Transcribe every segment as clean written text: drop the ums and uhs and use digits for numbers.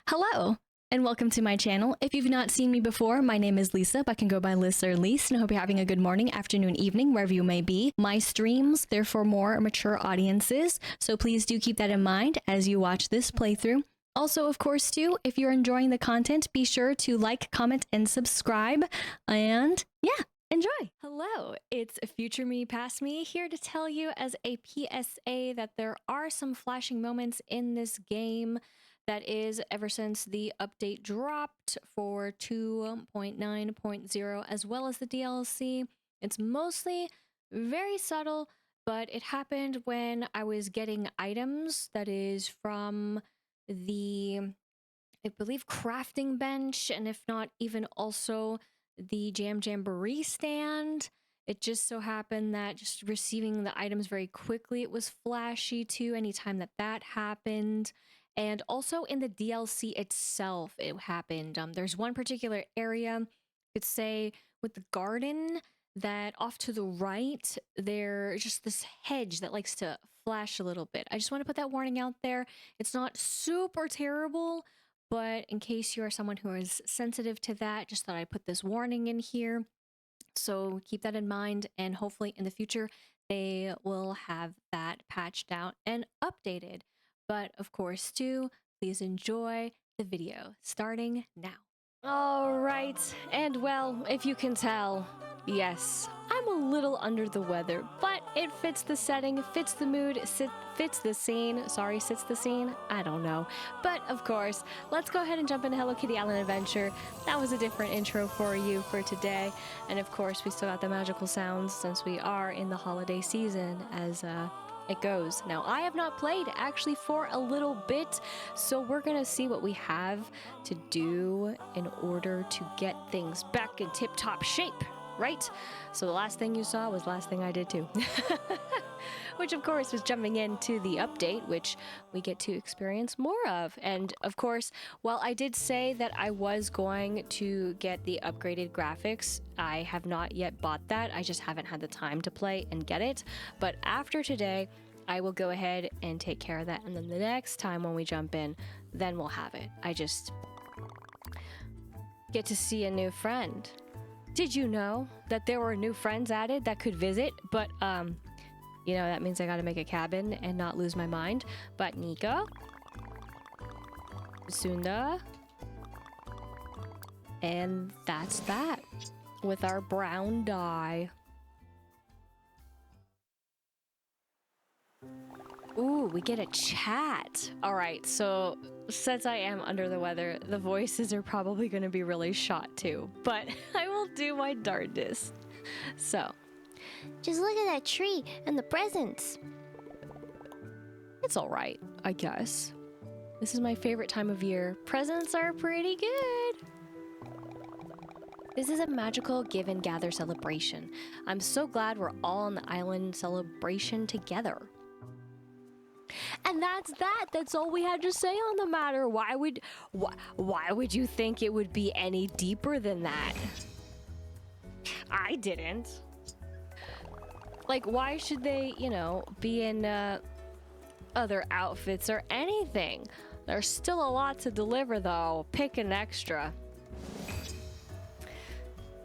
Hello, and welcome to my channel. If you've not seen me before, my name is Lisa, but can go by Liz or Lise, and I hope you're having a good morning, afternoon, evening, wherever you may be. My streams, they're for more mature audiences, so please do keep that in mind as you watch this playthrough. Also, of course, too, if you're enjoying the content, be sure to like, comment, and subscribe, and yeah, enjoy! Hello, it's Future Me, Past Me, here to tell you as a PSA that there are some flashing moments in this game. That is, ever since the update dropped for 2.9.0 as well as the DLC. It's mostly very subtle, but it happened when I was getting items, that is from the, I believe, crafting bench, and if not even also the Jam Jamboree stand. It just so happened that just receiving the items very quickly, it was flashy too, anytime that happened. And also in the DLC itself, it happened. There's one particular area, you could say, with the garden, that off to the right, there's just this hedge that likes to flash a little bit. I just want to put that warning out there. It's not super terrible, but in case you are someone who is sensitive to that, just thought I'd put this warning in here. So keep that in mind, and hopefully in the future, they will have that patched out and updated. But of course, too, please enjoy the video starting now. All right, and well, if you can tell, yes, I'm a little under the weather, but it fits the setting, fits the mood, fits the scene. Sorry, sits the scene? I don't know. But of course, let's go ahead and jump into Hello Kitty Island Adventure. That was a different intro for you for today. And of course, we still got the magical sounds since we are in the holiday season as it goes. Now, I have not played actually for a little bit, so we're gonna see what we have to do in order to get things back in tip-top shape, right? So the last thing you saw was the last thing I did too. Which of course was jumping into the update, which we get to experience more of. And of course, while I did say that I was going to get the upgraded graphics, I have not yet bought that. I just haven't had the time to play and get it. But after today, I will go ahead and take care of that. And then the next time when we jump in, then we'll have it. I just get to see a new friend. Did you know that there were new friends added that could visit? But, you know, that means I gotta make a cabin and not lose my mind. But Nico, Sunda, and that's that with our brown dye. Ooh, we get a chat. All right, so since I am under the weather, the voices are probably gonna be really shot too, but I will do my darndest. So, just look at that tree and the presents. It's all right, I guess. This is my favorite time of year. Presents are pretty good. This is a magical give and gather celebration. I'm so glad we're all on the island celebration together. And that's that. That's all we had to say on the matter. Why would you think it would be any deeper than that? I didn't. Like, why should they, you know, be in other outfits or anything? There's still a lot to deliver, though. Pick an extra.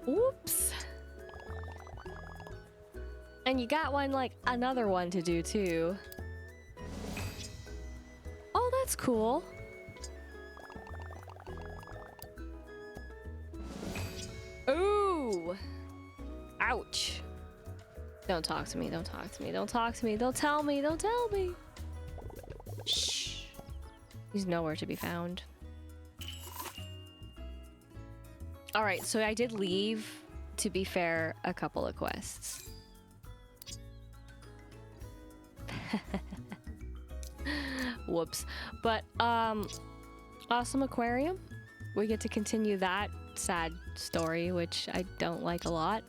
Oops. And you got one, like, another one to do, too. Oh, that's cool. Ooh. Ouch. Don't talk to me, don't talk to me, don't talk to me, don't tell me, don't tell me. Shh. He's nowhere to be found. Alright, so I did leave, to be fair, a couple of quests. Whoops. But, awesome aquarium. We get to continue that sad story, which I don't like a lot.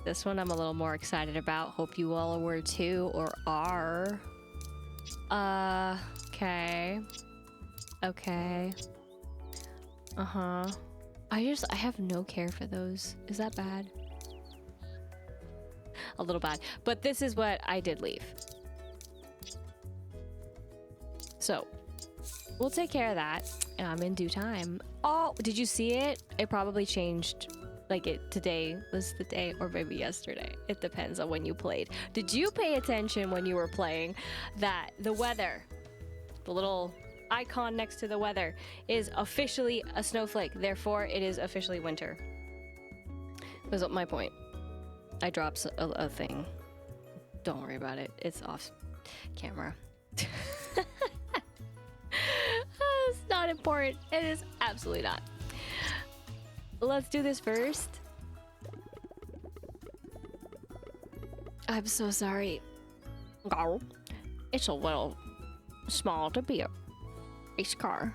This one I'm a little more excited about. Hope you all were too, or are. Okay. Okay. Uh-huh. I have no care for those. Is that bad? A little bad. But this is what I did leave. So, we'll take care of that in due time. Oh, did you see it? It probably changed. Like today was the day, or maybe yesterday. It depends on when you played. Did you pay attention when you were playing that the weather, the little icon next to the weather, is officially a snowflake. Therefore, it is officially winter. Was my point. I dropped a thing. Don't worry about it. It's off camera. It's not important. It is absolutely not. Let's do this first. I'm so sorry. It's a little small to be a race car,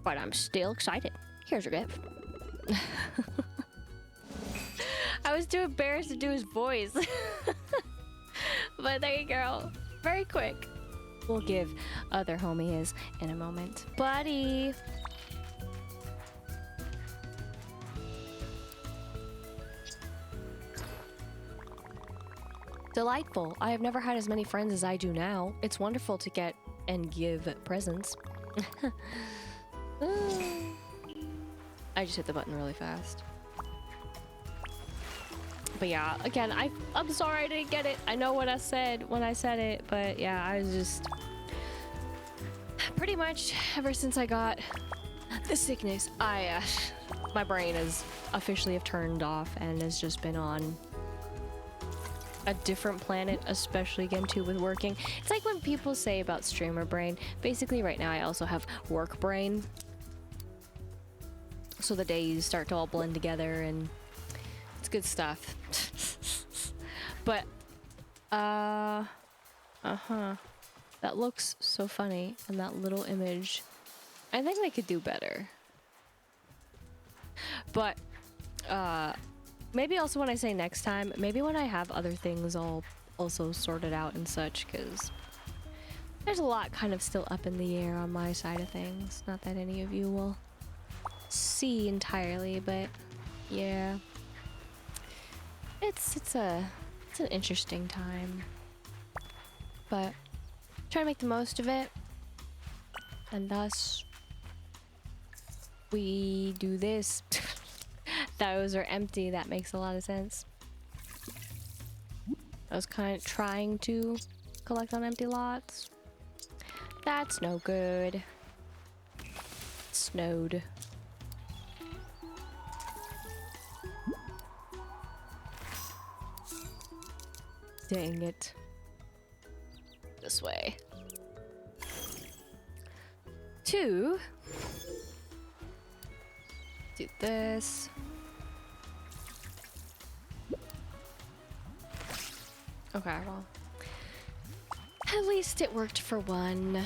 but I'm still excited. Here's your gift. I was too embarrassed to do his voice. But there you go. Very quick. We'll give other homie his in a moment. Buddy! Delightful. I have never had as many friends as I do now. It's wonderful to get and give presents. I just hit the button really fast. But yeah, again, I'm sorry I didn't get it. I know what I said when I said it, but yeah, I was just... Pretty much ever since I got the sickness, my brain is officially have turned off and has just been on a different planet, especially again too with working. It's like when people say about streamer brain. Basically right now I also have work brain. So the days start to all blend together and it's good stuff. But that looks so funny, and that little image, I think they could do better. But maybe also when I say next time, maybe when I have other things all also sorted out and such, because there's a lot kind of still up in the air on my side of things. Not that any of you will see entirely, but yeah, it's an interesting time, but try to make the most of it, and thus we do this. Those are empty. That makes a lot of sense. I was kind of trying to collect on empty lots. That's no good. Snowed. Dang it. This way. 2. Do this. Okay, well, at least it worked for one.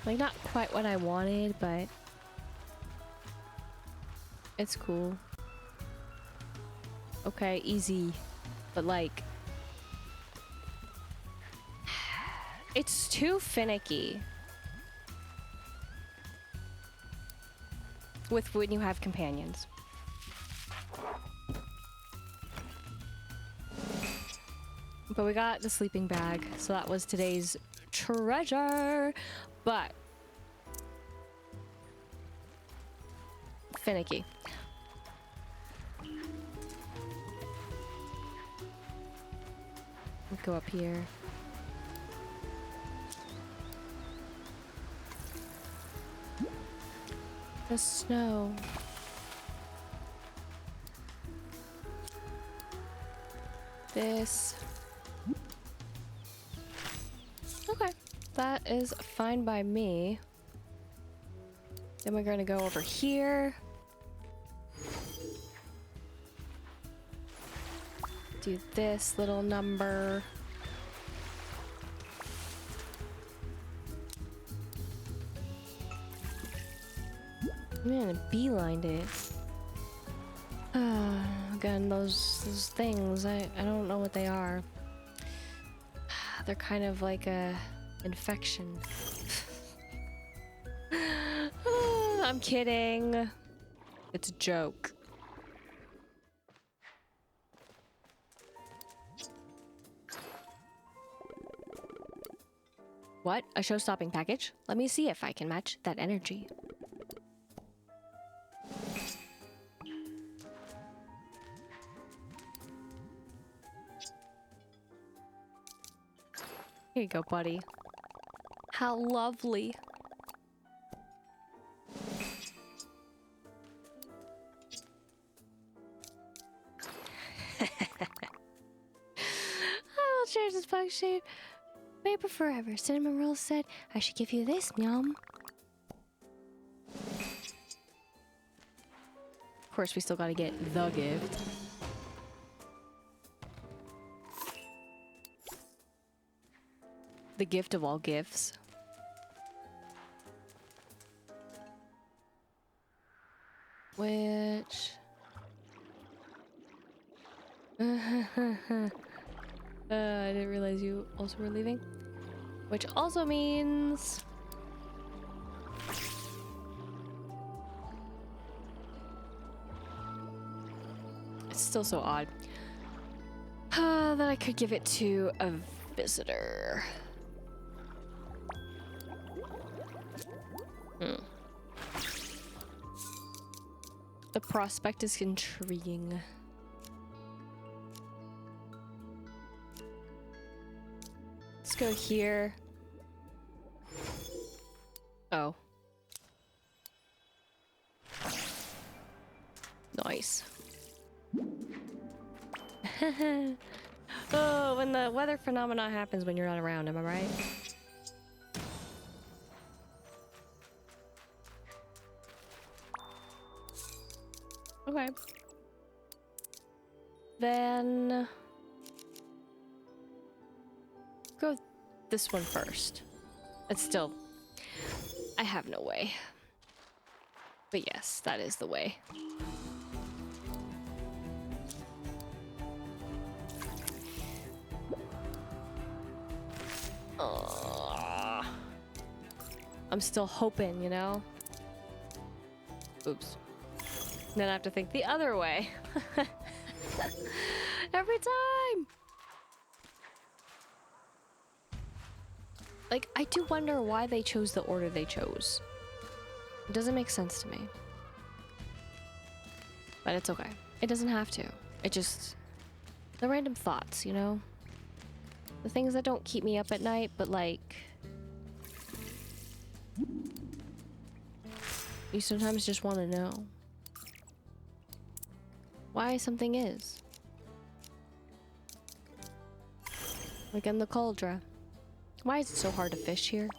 Like, not quite what I wanted, but it's cool. Okay, easy, but like, it's too finicky with when you have companions. But we got the sleeping bag, so that was today's treasure. But finicky. Go up here. The snow. This. Okay, that is fine by me. Then we're gonna go over here. Do this little number. Man, beelined it. Again, those things, I don't know what they are. They're kind of like a infection. I'm kidding. It's a joke. What? A show-stopping package? Let me see if I can match that energy. Here you go, buddy. How lovely. I will cherish this bug shape. Paper forever. Cinnamon Roll said I should give you this, Meow. Of course, we still gotta get the gift. The gift of all gifts. Which... I didn't realize you also were leaving. Which also means... It's still so odd. That I could give it to a visitor. The prospect is intriguing. Let's go here. Oh. Nice. Oh, when the weather phenomena happens when you're not around, am I right? Okay. Then... go this one first. It's still... I have no way. But yes, that is the way. I'm still hoping, you know? Oops. Then I have to think the other way. Every time! Like, I do wonder why they chose the order they chose. It doesn't make sense to me. But it's okay. It doesn't have to. It just... the random thoughts, you know? The things that don't keep me up at night, but like... you sometimes just want to know why something is. Like in the cauldron. Why is it so hard to fish here?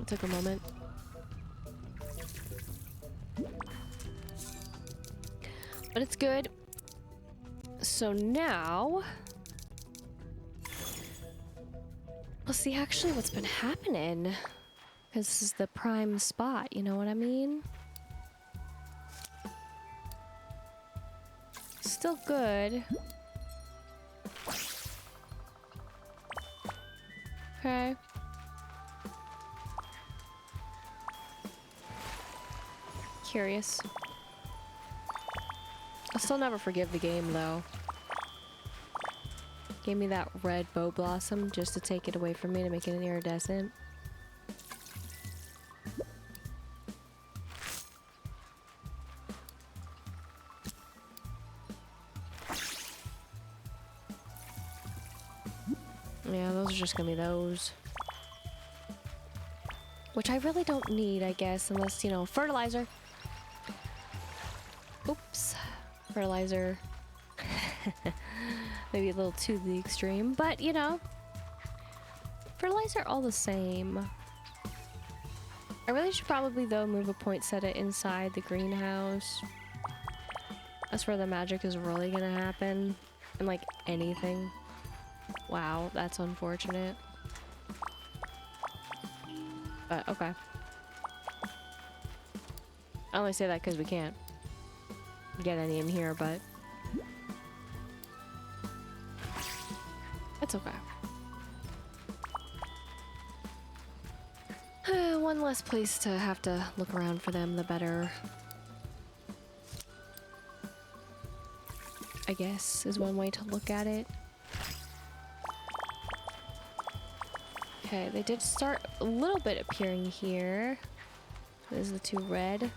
It took a moment. But it's good. So now... let's see actually what's been happening. Because this is the prime spot, you know what I mean? Still good. Okay. Curious. I'll still never forgive the game though. Gave me that red bow blossom just to take it away from me to make it an iridescent. Yeah, those are just gonna be those. Which I really don't need, I guess, unless, you know, fertilizer. Oops. Fertilizer. Maybe a little to the extreme, but, you know. Fertilizer all the same. I really should probably, though, move a poinsettia inside the greenhouse. That's where the magic is really gonna happen. And, like, anything. Wow, that's unfortunate. But, okay. I only say that because we can't get any in here, but... it's okay. One less place to have to look around for them, the better. I guess, is one way to look at it. Okay, they did start a little bit appearing here. There's the two red.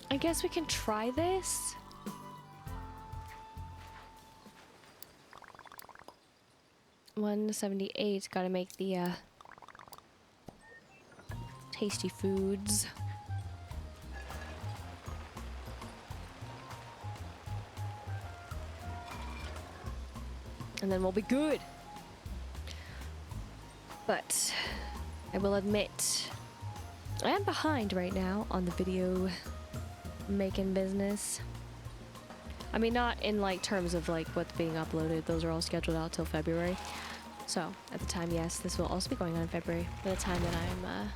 I guess we can try this. $178. Gotta make the tasty foods. And then we'll be good. But I will admit, I am behind right now on the video making business. I mean, not in like terms of like what's being uploaded. Those are all scheduled out till February. So at the time, yes, this will also be going on in February. At the time that I'm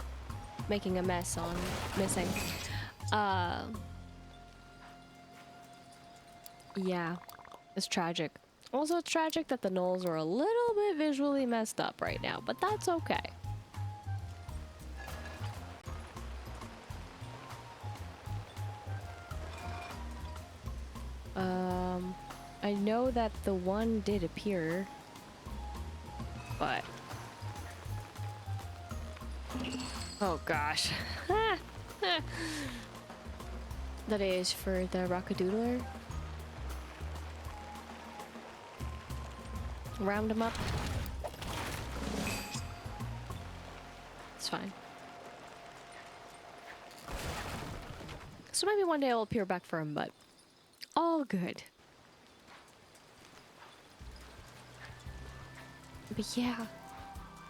making a mess on missing. Yeah, it's tragic. Also, it's tragic that the knolls are a little bit visually messed up right now, but that's okay. I know that the one did appear, but... Oh gosh. That is for the Rockadoodler. Round him up. It's fine. So maybe one day I'll appear back for him, but all good. But yeah,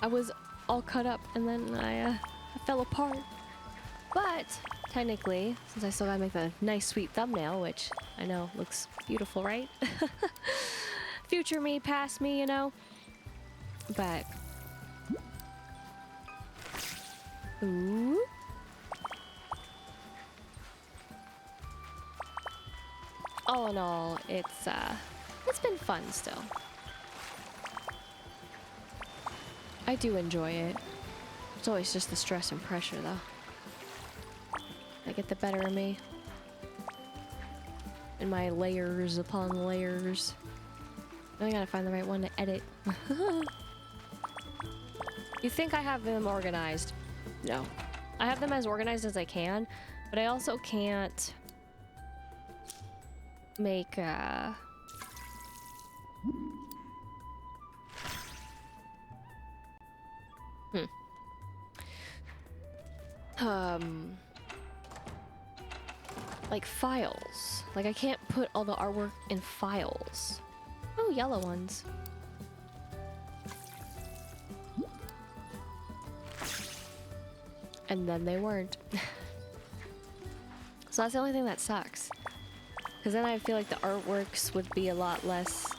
I was all cut up and then I fell apart. But technically, since I still gotta make the nice sweet thumbnail, which I know looks beautiful, right? Future me, past me, you know? But... Ooh. All in all, it's been fun still. I do enjoy it. It's always just the stress and pressure, though. They get the better of me. And my layers upon layers. Now I gotta find the right one to edit. You think I have them organized? No. I have them as organized as I can, but I also can't make like files. Like I can't put all the artwork in files. Oh, yellow ones. And then they weren't. So that's the only thing that sucks. Because then I feel like the artworks would be a lot less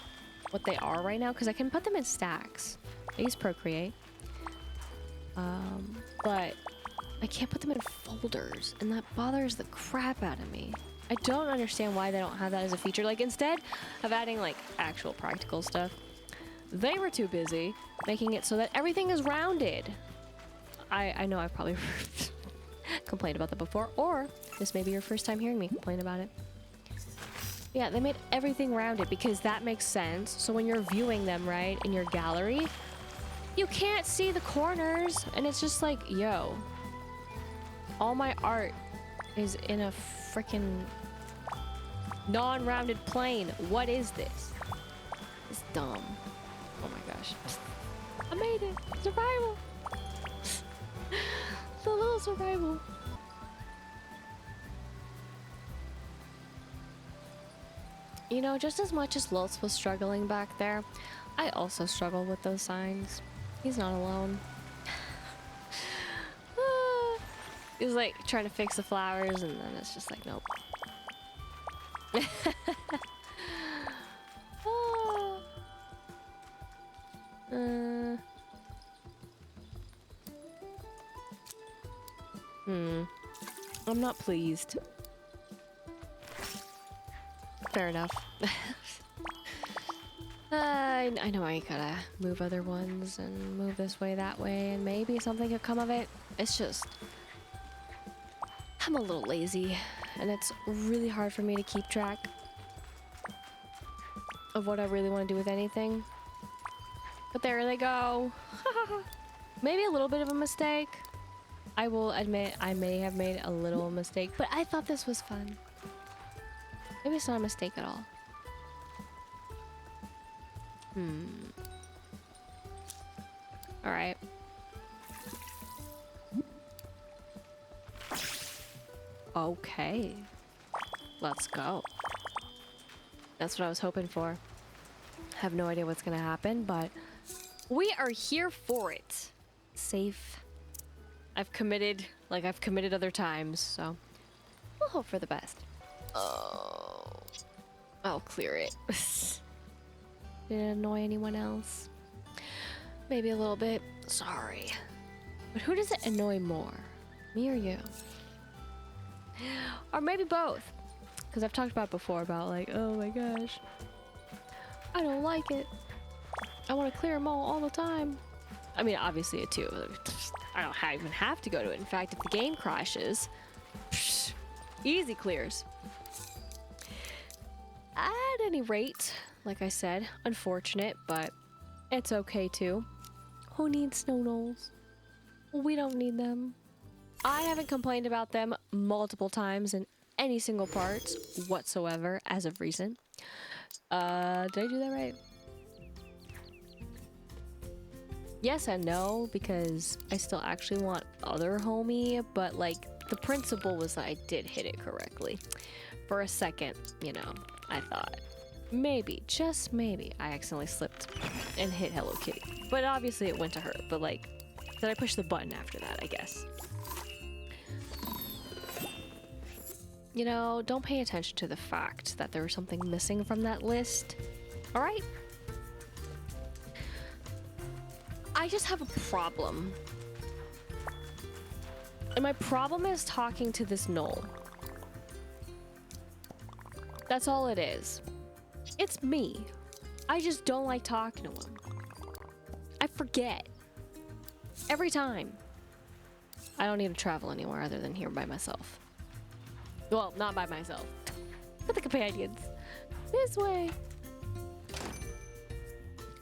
what they are right now. Because I can put them in stacks. I use Procreate. But I can't put them in folders. And that bothers the crap out of me. I don't understand why they don't have that as a feature. Like, instead of adding, like, actual practical stuff, they were too busy making it so that everything is rounded. I know I've probably complained about that before, or this may be your first time hearing me complain about it. Yeah, they made everything rounded because that makes sense. So when you're viewing them, right, in your gallery, you can't see the corners. And it's just like, yo, all my art is in a freaking non-rounded plane. What is this? It's dumb. Oh my gosh. I made it. Survival. The little survival. You know, just as much as Lutz was struggling back there, I also struggle with those signs. He's not alone. He's like trying to fix the flowers and then it's just like, nope. I'm not pleased. Fair enough. I know I gotta move other ones and move this way, that way, and maybe something could come of it. It's just... I'm a little lazy, and it's really hard for me to keep track. of what I really want to do with anything. But there they go. Maybe a little bit of a mistake. I will admit I may have made a little mistake, but I thought this was fun. Maybe it's not a mistake at all. All right. Okay. Let's go. That's what I was hoping for. Have no idea what's gonna happen, but we are here for it. Safe. I've committed, like I've committed other times, so we'll hope for the best. Oh, I'll clear it. Did it annoy anyone else? Maybe a little bit. Sorry. But who does it annoy more? Me or you? Or maybe both. Because I've talked about before about like, oh my gosh, I don't like it. I want to clear them all the time. I mean, obviously it too. I don't even have to go to it. In fact, if the game crashes, easy clears. At any rate, like I said, unfortunate, but it's okay too. Who needs snow knolls? We don't need them. I haven't complained about them multiple times in any single parts whatsoever as of recent. Did I do that right? Yes and no, because I still actually want other homie, but like the principle was that I did hit it correctly. For a second, you know, I thought maybe, just maybe, I accidentally slipped and hit Hello Kitty. But obviously it went to her, but like, did I push the button after that, I guess? You know, don't pay attention to the fact that there was something missing from that list. All right? I just have a problem. And my problem is talking to this knoll. That's all it is. It's me. I just don't like talking to him. I forget. Every time. I don't need to travel anywhere other than here by myself. Well, not by myself. With the companions. This way.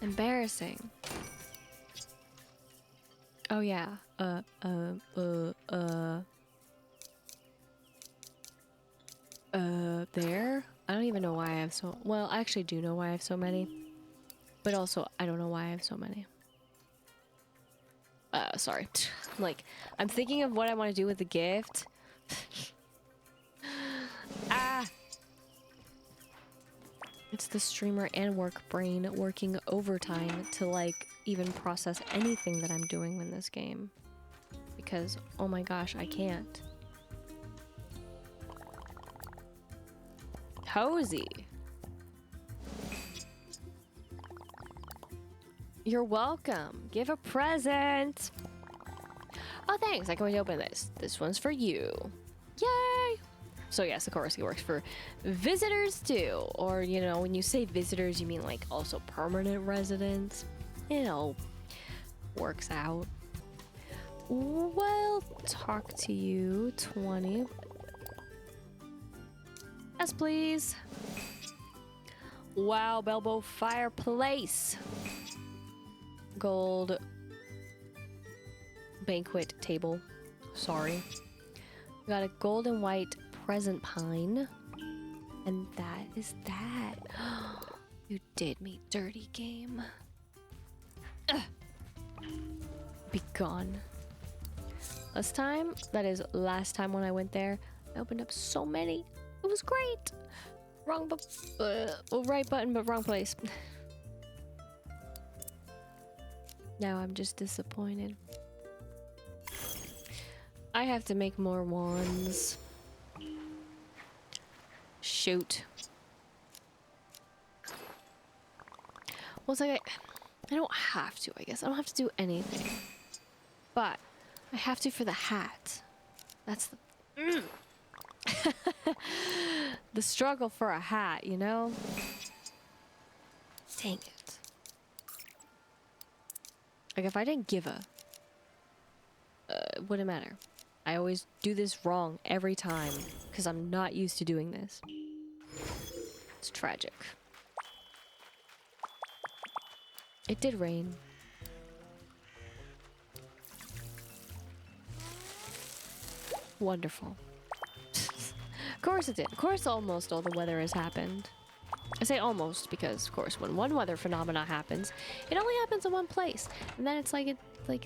Embarrassing. Oh yeah. There? I don't even know why I have so... Well, I actually do know why I have so many. But also, I don't know why I have so many. Sorry. Like, I'm thinking of what I want to do with the gift. Ah! It's the streamer and work brain working overtime to, like, even process anything that I'm doing in this game. Because, oh my gosh, I can't. Cozy. You're welcome. Give a present. Oh, thanks. I can wait to open this. This one's for you. Yay! So yes, of course, it works for visitors too. Or, you know, when you say visitors, you mean like also permanent residents. You know, works out. Well, talk to you, 20. Yes, please. Wow, Belbo fireplace. Gold banquet table. Sorry. We got a gold and white present pine. And that is that. You did me dirty, game. Ugh. Be gone. Last time, that is last time when I went there, I opened up so many. It was great. Wrong well, right button, but wrong place. Now I'm just disappointed. I have to make more wands. Shoot. Well, it's like I don't have to, I guess. I don't have to do anything. But I have to for the hat. That's the... the struggle for a hat, you know? Dang it. Like, if I didn't give a... it wouldn't matter. I always do this wrong every time, because I'm not used to doing this. It's tragic. It did rain. Wonderful. Of course it did. Of course almost all the weather has happened. I say almost because, of course, when one weather phenomena happens, it only happens in one place. And then it's like,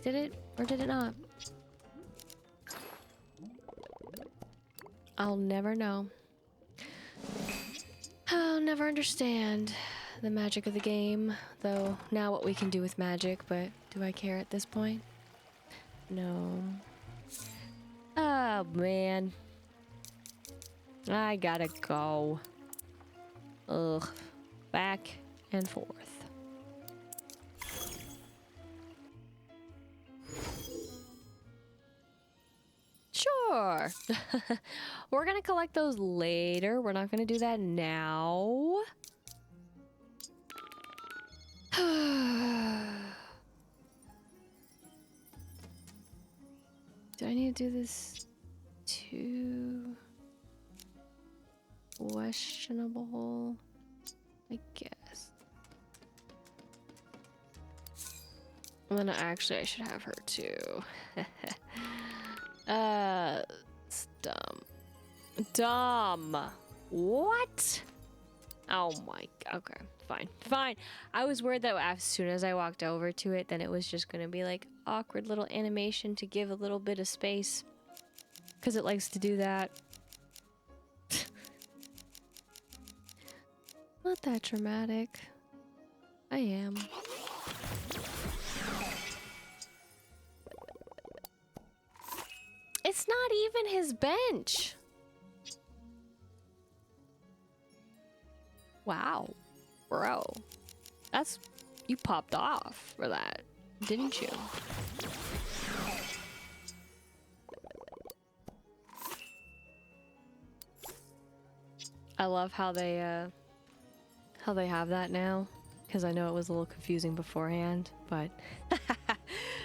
did it or did it not? I'll never know. I'll never understand the magic of the game, though now what we can do with magic, but do I care at this point? No. Oh, man. I gotta go. Ugh. Back and forth. Sure. We're gonna collect those later. We're not gonna do that now. Do I need to do this too? Questionable, I guess. And then actually I should have her too. It's dumb. Dumb. What? Oh my, okay, fine. I was worried that as soon as I walked over to it, then it was just gonna be like awkward little animation to give a little bit of space. Because it likes to do that. Not that dramatic. I am. It's not even his bench. Wow. Bro. That's... You popped off for that, didn't you? I love how they have that now, because I know it was a little confusing beforehand, but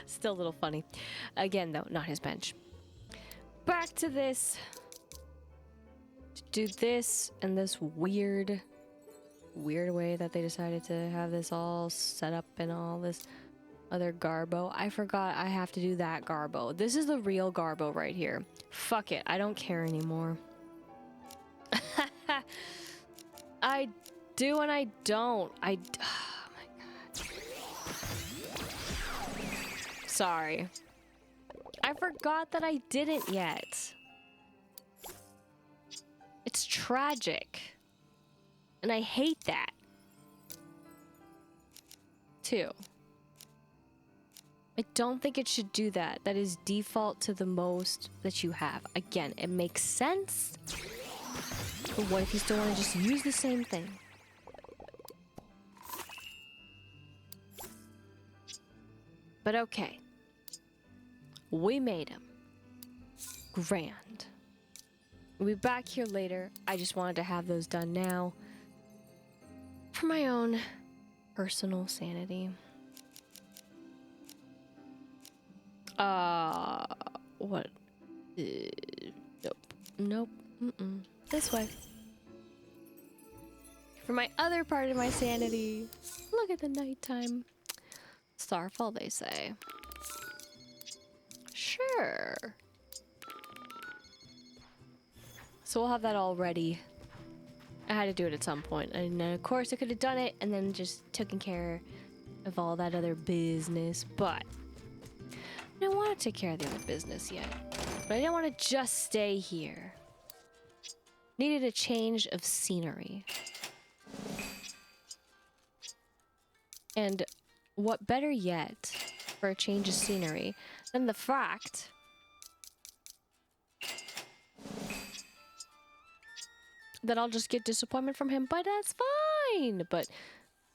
still a little funny. Again, though, not his bench. Back to this. To do this and this weird way that they decided to have this all set up and all this other garbo. I forgot I have to do that garbo. This is the real garbo right here. Fuck it, I don't care anymore. I do and I don't. Oh my god. Sorry. I forgot that I didn't yet. It's tragic. And I hate that. Too. I don't think it should do that. That is default to the most that you have. Again, it makes sense. But what if you still want to just use the same thing? But okay. We made him. Grand. We'll be back here later. I just wanted to have those done now. For my own personal sanity. What? Nope. Nope. Mm-mm. This way. For my other part of my sanity. Look at the nighttime. Starfall, they say. Sure. So we'll have that all ready. I had to do it at some point. And of course I could have done it and then just taken care of all that other business. But I don't want to take care of the other business yet. But I didn't want to just stay here. Needed a change of scenery. And what better yet for a change of scenery than the fact that I'll just get disappointment from him, but that's fine. But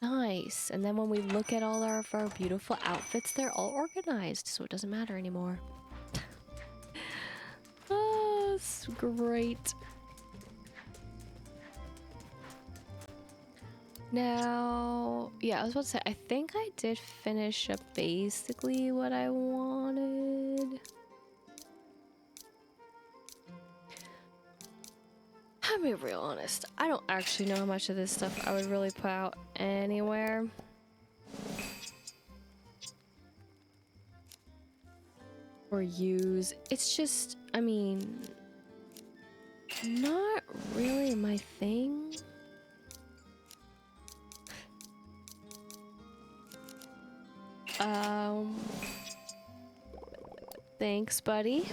nice. And then when we look at all of our beautiful outfits, they're all organized, so it doesn't matter anymore. Oh, it's great. Now, yeah, I was about to say, I think I did finish up basically what I wanted. I'll be real honest. I don't actually know how much of this stuff I would really put out anywhere. or use. It's just, I mean, not really my thing. Thanks, buddy.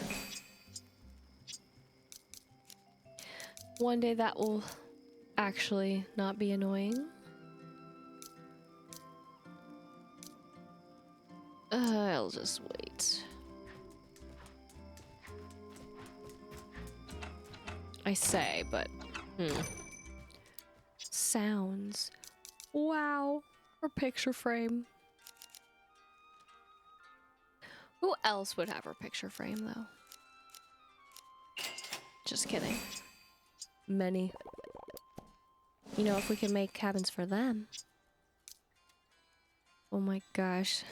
One day that will actually not be annoying. I'll just wait. I say, but sounds. Wow, her picture frame. Who else would have her picture frame though? Just kidding. Many. You know, if we could make cabins for them. Oh my gosh.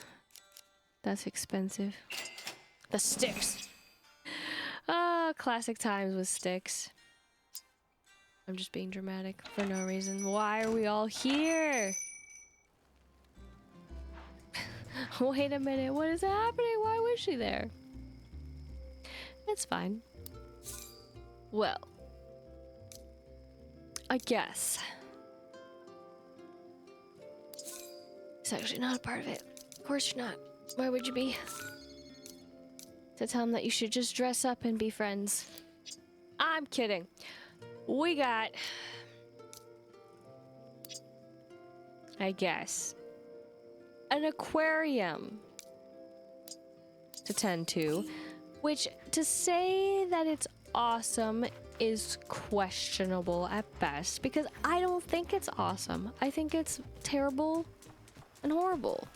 That's expensive. The sticks. Ah, classic times with sticks. I'm just being dramatic for no reason. Why are we all here? Wait a minute, what is happening? Why was she there? It's fine. Well, I guess. It's actually not a part of it. Of course you're not. Why would you be? To tell him that you should just dress up and be friends. I'm kidding. We got, I guess, an aquarium to tend to, which to say that it's awesome is questionable at best, because I don't think it's awesome. I think it's terrible and horrible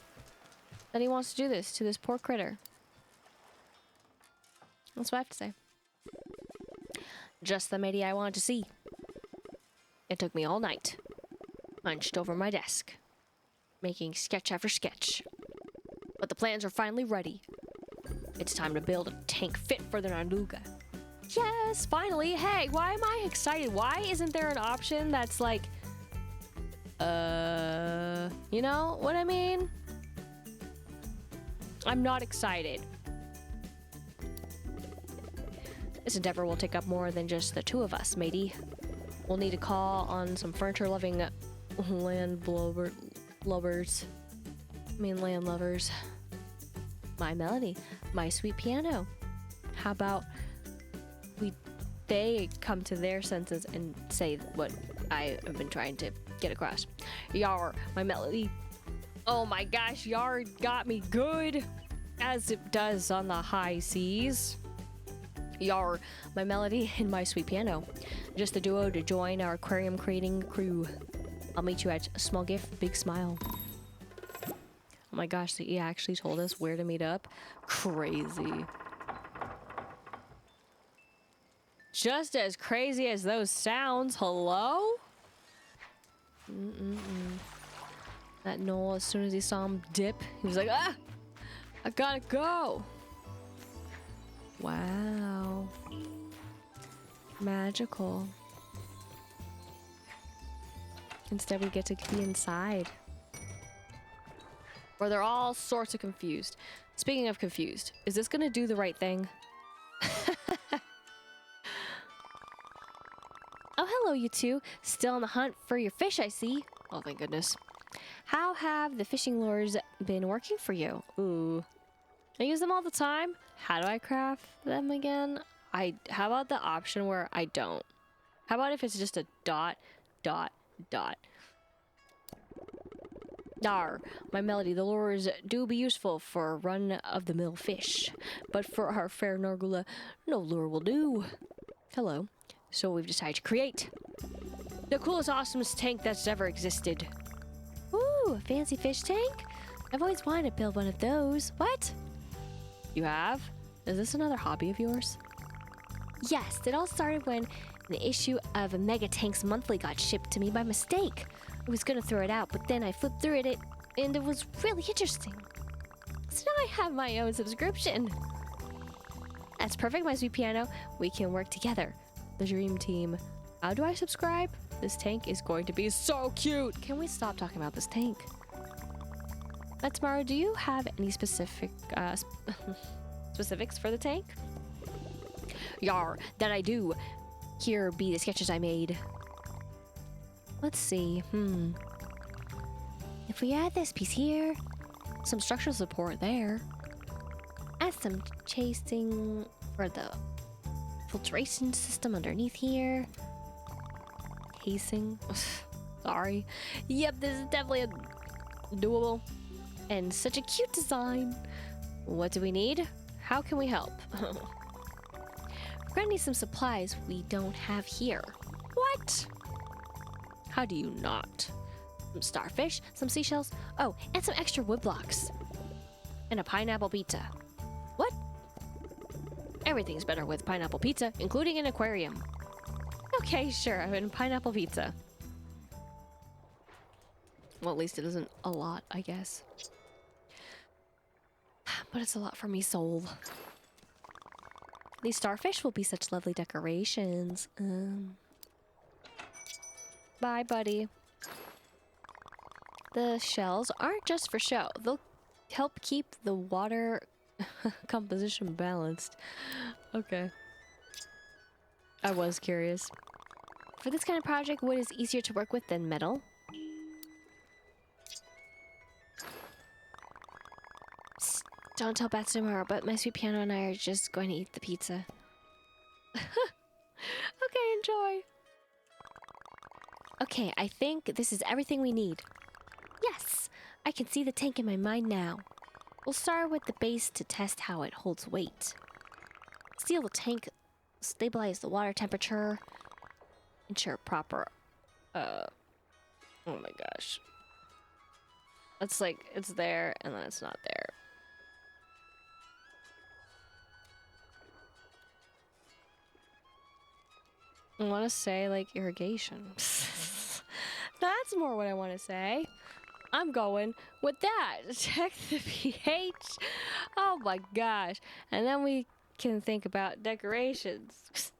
that he wants to do this to this poor critter. That's what I have to say. Just the matey I wanted to see. It took me all night, hunched over my desk, making sketch after sketch. But the plans are finally ready. It's time to build a tank fit for the Nanuga. Yes, finally. Hey, why am I excited? Why isn't there an option that's like, you know what I mean? I'm not excited. This endeavor will take up more than just the two of us, matey. We'll need to call on some furniture-loving landlubbers. Land lovers. My melody, my sweet piano. How about they come to their senses and say what I have been trying to get across. Yar, my melody. Oh my gosh, Yar got me good, as it does on the high seas. Yar, my melody and my sweet piano. Just the duo to join our aquarium creating crew. I'll meet you at a small gift, big smile. Oh my gosh, he actually told us where to meet up. Crazy. Just as crazy as those sounds. Hello? That Noel, as soon as he saw him dip, he was like, ah! I gotta go! Wow. Magical. Instead, we get to be inside. Where they're all sorts of confused. Speaking of confused, is this gonna do the right thing? Oh, hello, you two. Still on the hunt for your fish, I see. Oh, thank goodness. How have the fishing lures been working for you? Ooh. I use them all the time. How do I craft them again? How about the option where I don't? How about if it's just a dot, dot, dot? Dar, my melody, the lures do be useful for a run-of-the-mill fish, but for our fair Nargula, no lure will do. Hello. So we've decided to create the coolest, awesomest tank that's ever existed. Ooh, a fancy fish tank? I've always wanted to build one of those. What? You have? Is this another hobby of yours? Yes, it all started when an issue of Mega Tanks Monthly got shipped to me by mistake. I was gonna throw it out, but then I flipped through it and it was really interesting. So now I have my own subscription. That's perfect, my sweet piano. We can work together. The dream team. How do I subscribe? This tank is going to be so cute. Can we stop talking about this tank? Metsmaro, do you have any specific specifics for the tank? Yar, that I do. Here be the sketches I made. Let's see. If we add this piece here, some structural support there, add some chasing for the filtration system underneath here. Casing. Sorry. Yep, this is definitely doable. And such a cute design. What do we need? How can we help? We're gonna need some supplies we don't have here. What? How do you not? Some starfish, some seashells, oh, and some extra wood blocks. And a pineapple pizza. What? Everything's better with pineapple pizza, including an aquarium. Okay, sure, and pineapple pizza. Well, at least it isn't a lot, I guess. But it's a lot for me soul. These starfish will be such lovely decorations. Bye, buddy. The shells aren't just for show. They'll help keep the water composition balanced. Okay. I was curious. For this kind of project, wood is easier to work with than metal. Psst, don't tell Bats tomorrow, but my sweet piano and I are just going to eat the pizza. Okay, enjoy. Okay, I think this is everything we need. Yes, I can see the tank in my mind now. We'll start with the base to test how it holds weight. Seal the tank, stabilize the water temperature, ensure proper, oh my gosh. It's like, it's there and then it's not there. I want to say like irrigation. That's more what I want to say. I'm going with that. Check the pH. Oh my gosh. And then we can think about decorations.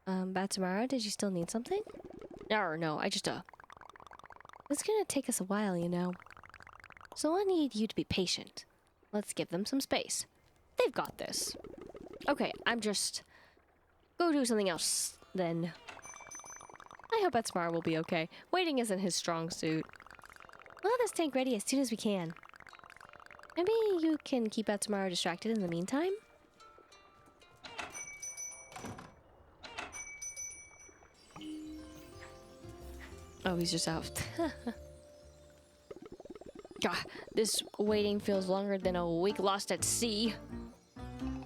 Batsumara, did you still need something? No, I just, It's gonna take us a while, you know. So I need you to be patient. Let's give them some space. They've got this. Okay, I'm just... Go do something else, then. I hope Batsumara will be okay. Waiting isn't his strong suit. We'll have this tank ready as soon as we can. Maybe you can keep Batsumara distracted in the meantime? Oh, he's just out. God, this waiting feels longer than a week lost at sea.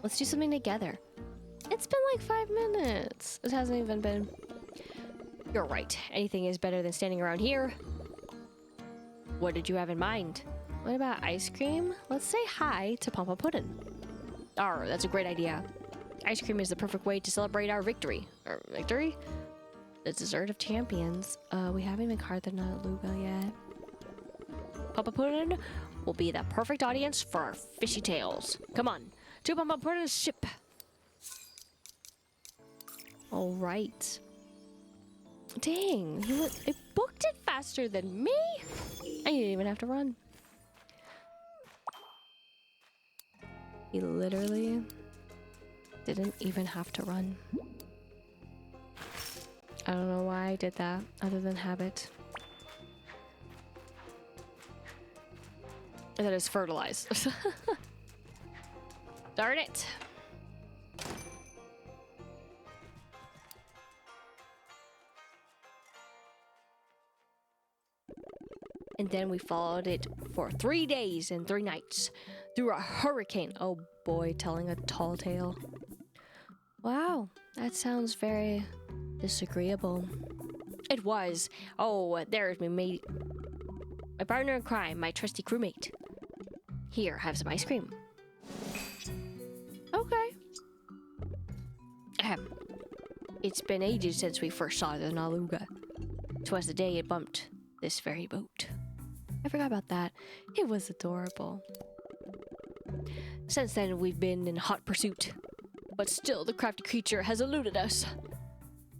Let's do something together. It's been like 5 minutes. It hasn't even been... You're right. Anything is better than standing around here. What did you have in mind? What about ice cream? Let's say hi to Papa Puddin'. Oh, that's a great idea. Ice cream is the perfect way to celebrate our victory. Our victory? The dessert of champions. We haven't even carved the Naluga yet. Papa Puddin' will be the perfect audience for our fishy tales. Come on, to Papa Puddin's ship. All right. Dang, it booked it faster than me. I didn't even have to run. He literally didn't even have to run. I don't know why I did that, other than habit. And that is fertilized. Darn it. And then we followed it for 3 days and 3 nights through a hurricane. Oh boy, telling a tall tale. Wow, that sounds very disagreeable. It was. Oh, there's my partner in crime, my trusty crewmate. Here, have some ice cream. Okay. Ahem. It's been ages since we first saw the Naluga. 'Twas the day it bumped this very boat. I forgot about that. It was adorable. Since then, we've been in hot pursuit. But still, the crafty creature has eluded us.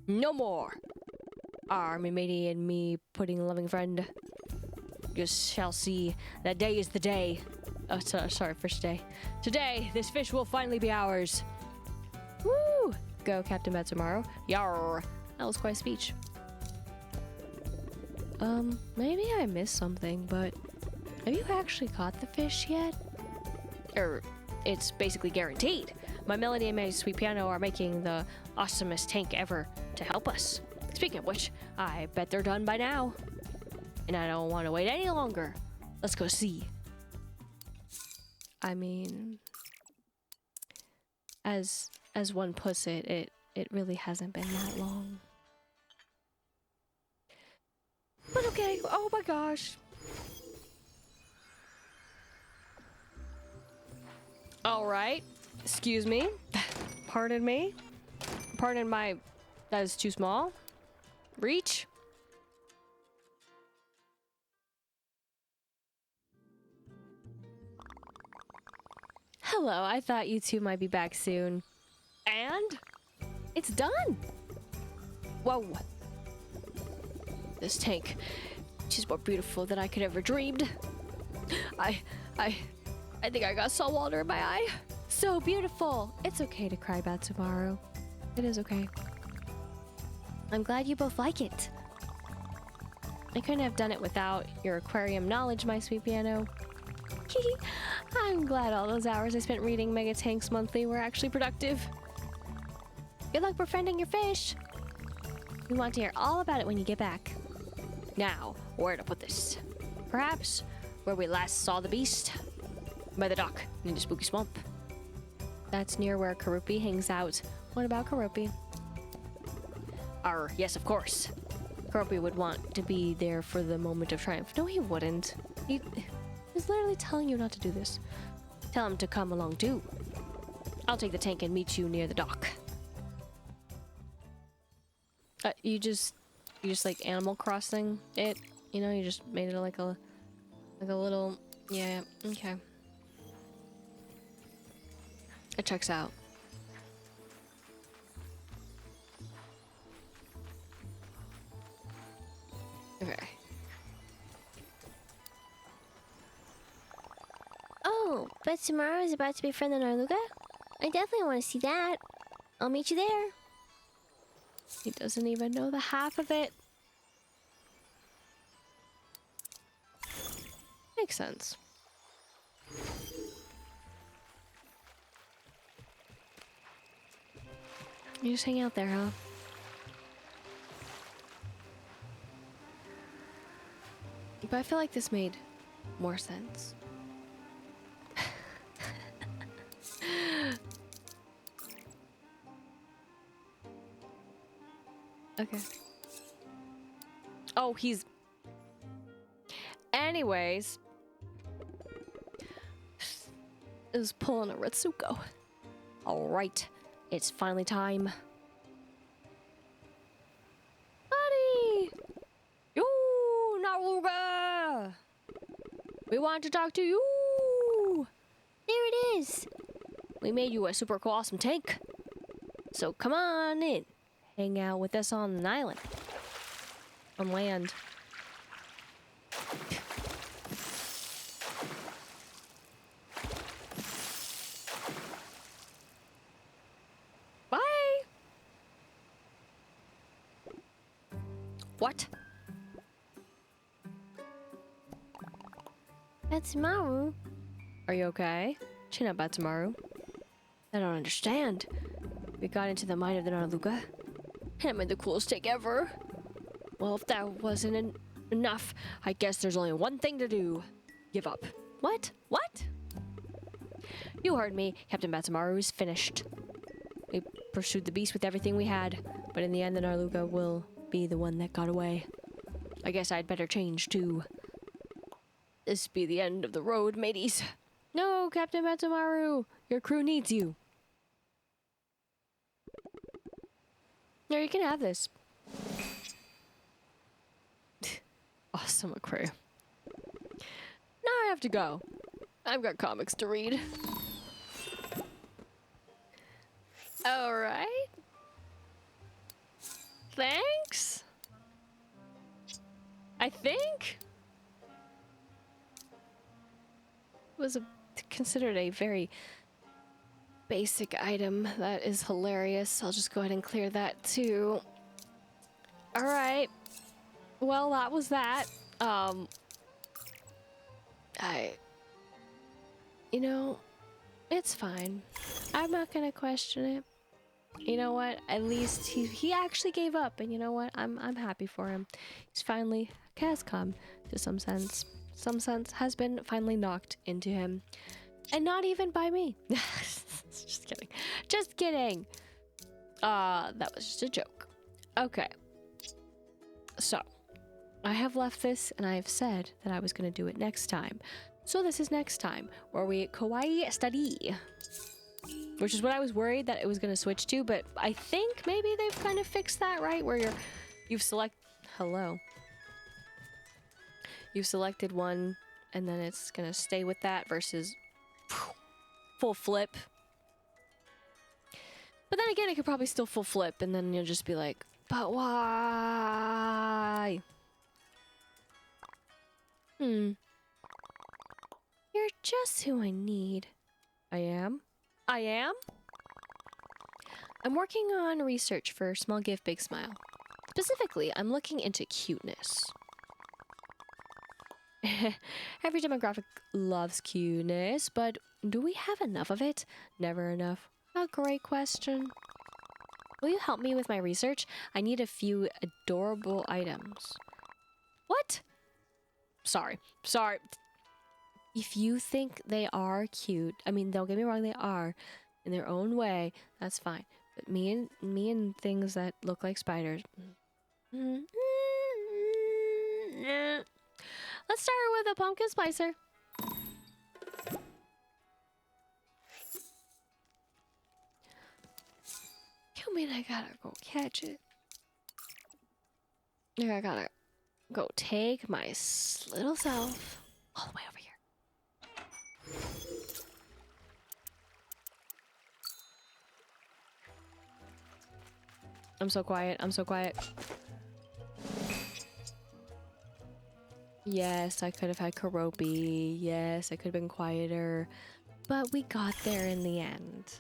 No more. Our matey and me pudding loving friend. You shall see. That day is the day. Oh, sorry, fish day. Today, this fish will finally be ours. Woo! Go, Captain Matsumaru. Yarr. That was quite a speech. Maybe I missed something, but have you actually caught the fish yet? It's basically guaranteed. My Melody and my Sweet Piano are making the awesomest tank ever to help us. Speaking of which, I bet they're done by now. And I don't want to wait any longer. Let's go see. I mean, as one puts it, it really hasn't been that long. But okay, oh my gosh. All right, excuse me, pardon me, pardon my, that is too small, reach. Hello, I thought you two might be back soon. And it's done. Whoa. This tank, she's more beautiful than I could ever dreamed. I think I got salt water in my eye. So beautiful. It's okay to cry about tomorrow. It is okay. I'm glad you both like it. I couldn't have done it without your aquarium knowledge, my sweet piano. I'm glad all those hours I spent reading Mega Tanks Monthly were actually productive. Good luck befriending your fish. We want to hear all about it when you get back. Now, where to put this? Perhaps where we last saw the beast? By the dock, in the spooky swamp. That's near where Karupi hangs out. What about Karupi? Yes, of course. Karupi would want to be there for the moment of triumph. No, he wouldn't. He's literally telling you not to do this. Tell him to come along too. I'll take the tank and meet you near the dock. You just like Animal Crossing it, you know, you just made it like a little, yeah, okay. It checks out. Okay. Oh, but tomorrow is about to be friend in Arluga? I definitely want to see that. I'll meet you there. He doesn't even know the half of it. Makes sense. You just hang out there, huh? But I feel like this made more sense. Okay. Oh, he's... Anyways. Is pulling a Ritsuko. Alright. It's finally time. Buddy! You, Naruga! We want to talk to you! There it is. We made you a super cool awesome tank. So come on in. Hang out with us on an island. On land. Bye! What? Matsumaru. Are you okay? Chin up, Batsumaru. I don't understand. We got into the mind of the Narluga. And it made the coolest take ever. Well, if that wasn't enough, I guess there's only one thing to do. Give up. What? What? You heard me. Captain Matsumaru is finished. We pursued the beast with everything we had, but in the end, the Narluga will be the one that got away. I guess I'd better change too. This be the end of the road, mateys. No, Captain Matsumaru! Your crew needs you. Here, you can have this. Awesome aquarium. Now I have to go. I've got comics to read. Alright. Thanks. I think. was considered a very basic item. That is hilarious. I'll just go ahead and clear that too. All right. Well, that was that. You know, it's fine. I'm not gonna question it. You know what? At least he actually gave up, and you know what? I'm happy for him. He's finally has come to some sense. Some sense has been finally knocked into him, and not even by me. Just kidding. Just kidding. That was just a joke. Okay. So, I have left this, and I have said that I was gonna do it next time. So this is next time, where we Kawaii Studii. Which is what I was worried that it was going to switch to, but I think maybe they've kind of fixed that, right? Where you've selected one, and then it's going to stay with that versus full flip. But then again, it could probably still full flip, and then you'll just be like, but why? You're just who I need. I am? I'm working on research for Small Gift, Big Smile. Specifically, I'm looking into cuteness. Every demographic loves cuteness, but do we have enough of it? Never enough. A great question. Will you help me with my research? I need a few adorable items. What? Sorry. If you think they are cute, I mean, don't get me wrong, they are in their own way. That's fine. But me and things that look like spiders. Let's start with a pumpkin spicer. You mean I gotta go catch it? I gotta go take my little self all the way over here. I'm so quiet. Yes, I could have had Karopi. Yes, I could have been quieter. But we got there in the end.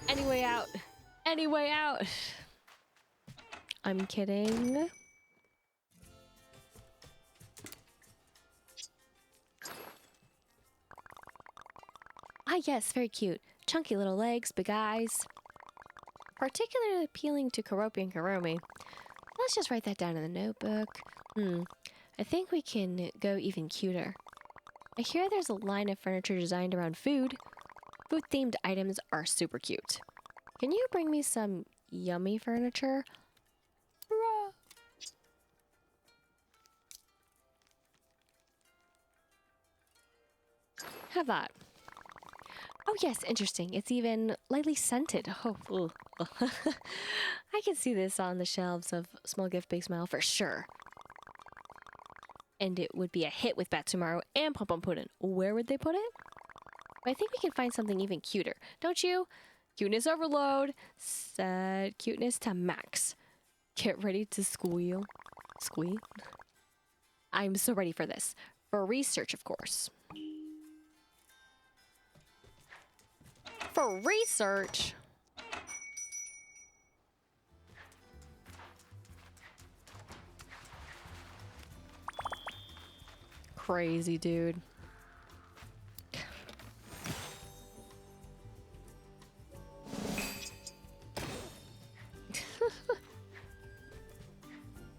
Anyway out. I'm kidding. Ah, yes, very cute. Chunky little legs, big eyes. Particularly appealing to Karopi and Karomi. Let's just write that down in the notebook. I think we can go even cuter. I hear there's a line of furniture designed around food. Food-themed items are super cute. Can you bring me some yummy furniture? Hurrah! Have that. Oh yes, interesting. It's even lightly scented. Oh, I can see this on the shelves of Small Gift, Big Smile for sure. And it would be a hit with Bat Tomorrow and Pom Pom Puddin'. Where would they put it? I think we can find something even cuter, don't you? Cuteness overload. Set cuteness to max. Get ready to squeal. Squeal? I'm so ready for this. For research, of course. For research? Crazy, dude.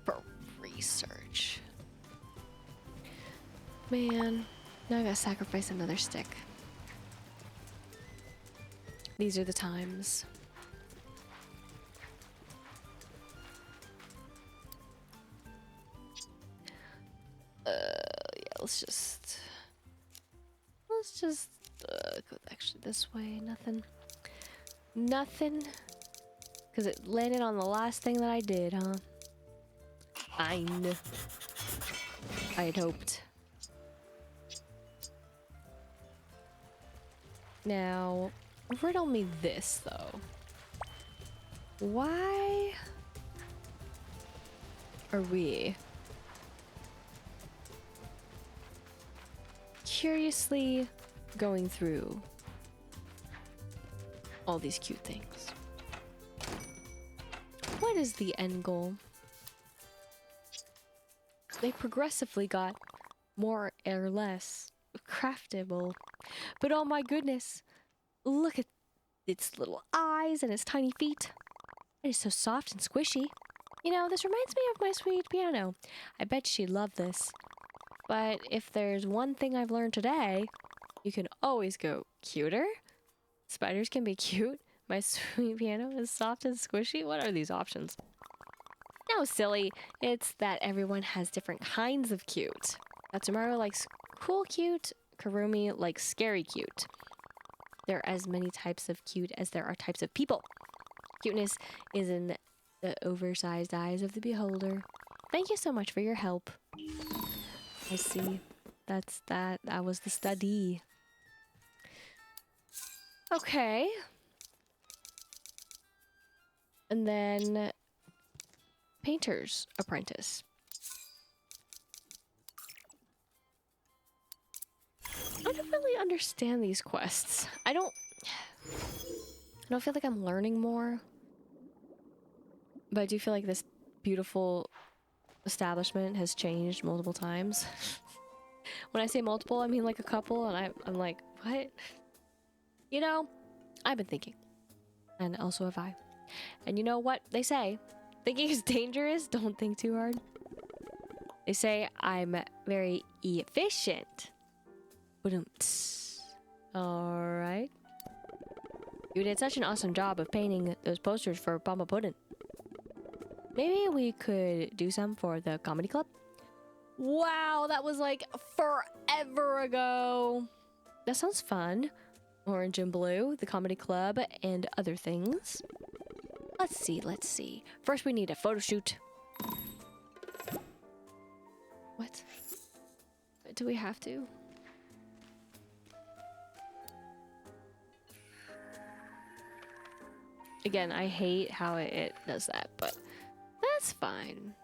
For research. Man, now I gotta sacrifice another stick. These are the times. Yeah, let's just go actually this way. Nothing. Because it landed on the last thing that I did, huh? I had hoped. Now, riddle me this, though. Why are we curiously going through all these cute things. What is the end goal? They progressively got more or less craftable. But oh my goodness, look at its little eyes and its tiny feet. It is so soft and squishy. You know, this reminds me of my sweet piano. I bet she'd love this. But if there's one thing I've learned today, you can always go cuter. Spiders can be cute. My sweet piano is soft and squishy. What are these options? No, silly. It's that everyone has different kinds of cute. Atsumaru likes cool cute. Kurumi likes scary cute. There are as many types of cute as there are types of people. Cuteness is in the oversized eyes of the beholder. Thank you so much for your help. I see. That's that. That was the study. Okay. And then Painter's Apprentice. I don't really understand these quests. I don't feel like I'm learning more. But I do feel like this beautiful establishment has changed multiple times. When I say multiple, I mean like a couple, and I'm like, what? You know, I've been thinking. And also have I. And you know what they say? Thinking is dangerous. Don't think too hard. They say I'm very efficient. Alright. You did such an awesome job of painting those posters for Bamba Puddin'. Maybe we could do some for the comedy club? Wow, that was like forever ago. That sounds fun. Orange and blue, the comedy club, and other things. Let's see. First we need a photo shoot. What? Do we have to? Again, I hate how it does that, but that's fine.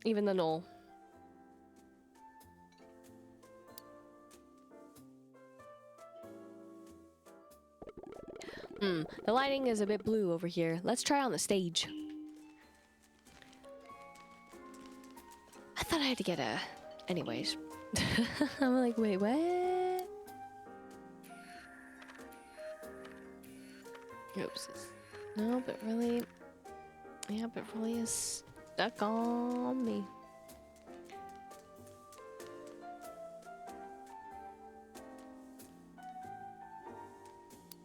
Even the null. The lighting is a bit blue over here. Let's try on the stage. I thought I had to get a... Anyways. I'm like, wait, what? Oops. No, but really... Yeah, but really is stuck on me.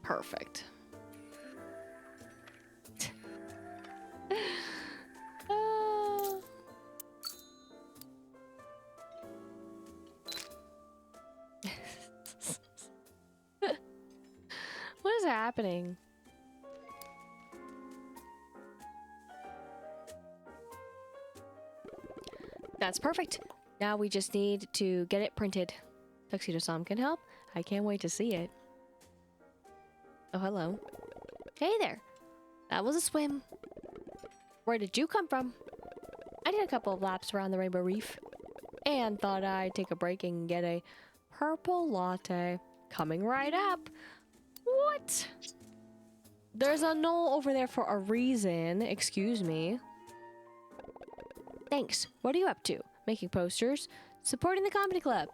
Perfect. What is happening? That's perfect. Now we just need to get it printed. Tuxedo-san can help. I can't wait to see it. Oh, hello. Hey there. That was a swim. Where did you come from? I did a couple of laps around the Rainbow Reef and thought I'd take a break and get a purple latte. Coming right up. What? There's a knoll over there for a reason. Excuse me. Thanks. What are you up to? Making posters? Supporting the comedy club?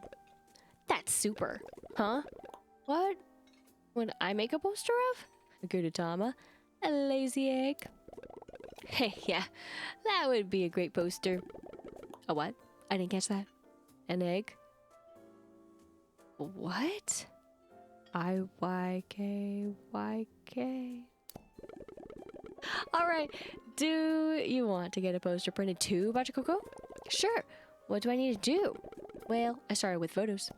That's super. Huh? What would I make a poster of? A Gudetama? A lazy egg? Hey, yeah. That would be a great poster. A what? I didn't catch that. An egg? What? IYKYK. Alright, do you want to get a poster printed too, Bachikoko? Sure. What do I need to do? Well, I started with photos.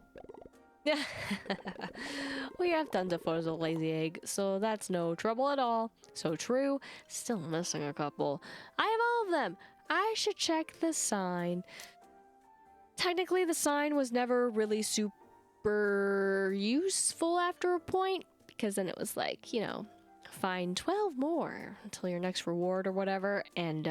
We have tons of photos of Lazy Egg, so that's no trouble at all. So true. Still missing a couple. I have all of them. I should check the sign. Technically, the sign was never really super useful after a point, because then it was like, you know, find 12 more until your next reward or whatever, and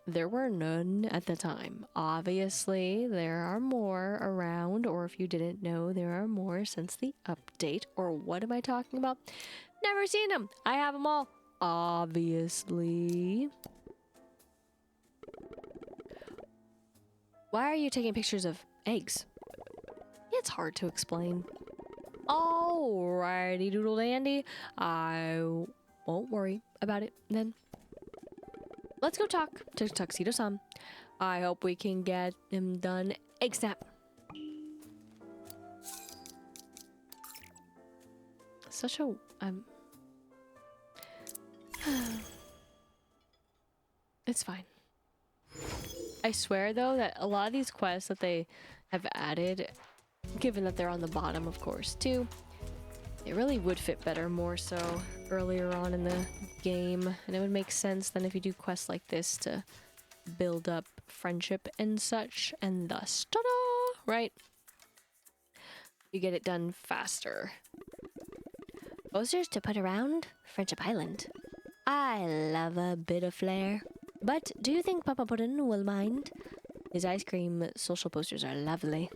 there were none at the time. Obviously, there are more around, or if you didn't know, there are more since the update. Or what am I talking about? Never seen them. I have them all. Obviously. Why are you taking pictures of eggs? It's hard to explain. Alrighty, doodle dandy. I won't worry about it then. Let's go talk to Tuxedo-san. I hope we can get him done ASAP. Such a it's fine. I swear though that a lot of these quests that they have added, given that they're on the bottom of course too, it really would fit better more so earlier on in the game, and it would make sense then if you do quests like this to build up friendship and such, and thus, ta-da, right? You get it done faster. Posters to put around Friendship Island. I love a bit of flair. But do you think Papa Puddin will mind? His ice cream social posters are lovely.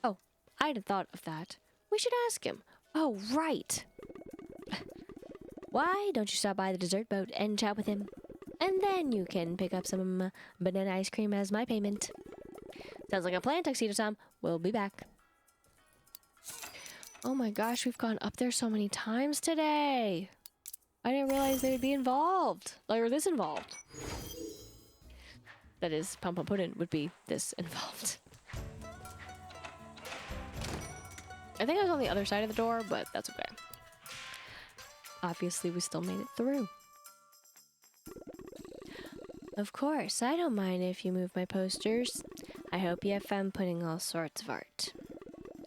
Oh, I hadn't thought of that. We should ask him. Oh, right. Why don't you stop by the dessert boat and chat with him? And then you can pick up some banana ice cream as my payment. Sounds like a plan, Tuxedo-san. We'll be back. Oh my gosh, we've gone up there so many times today. I didn't realize they would be involved. Or this involved. That is, Pom Pom Puddin would be this involved. I think I was on the other side of the door, but that's okay. Obviously, we still made it through. Of course, I don't mind if you move my posters. I hope you have fun putting all sorts of art.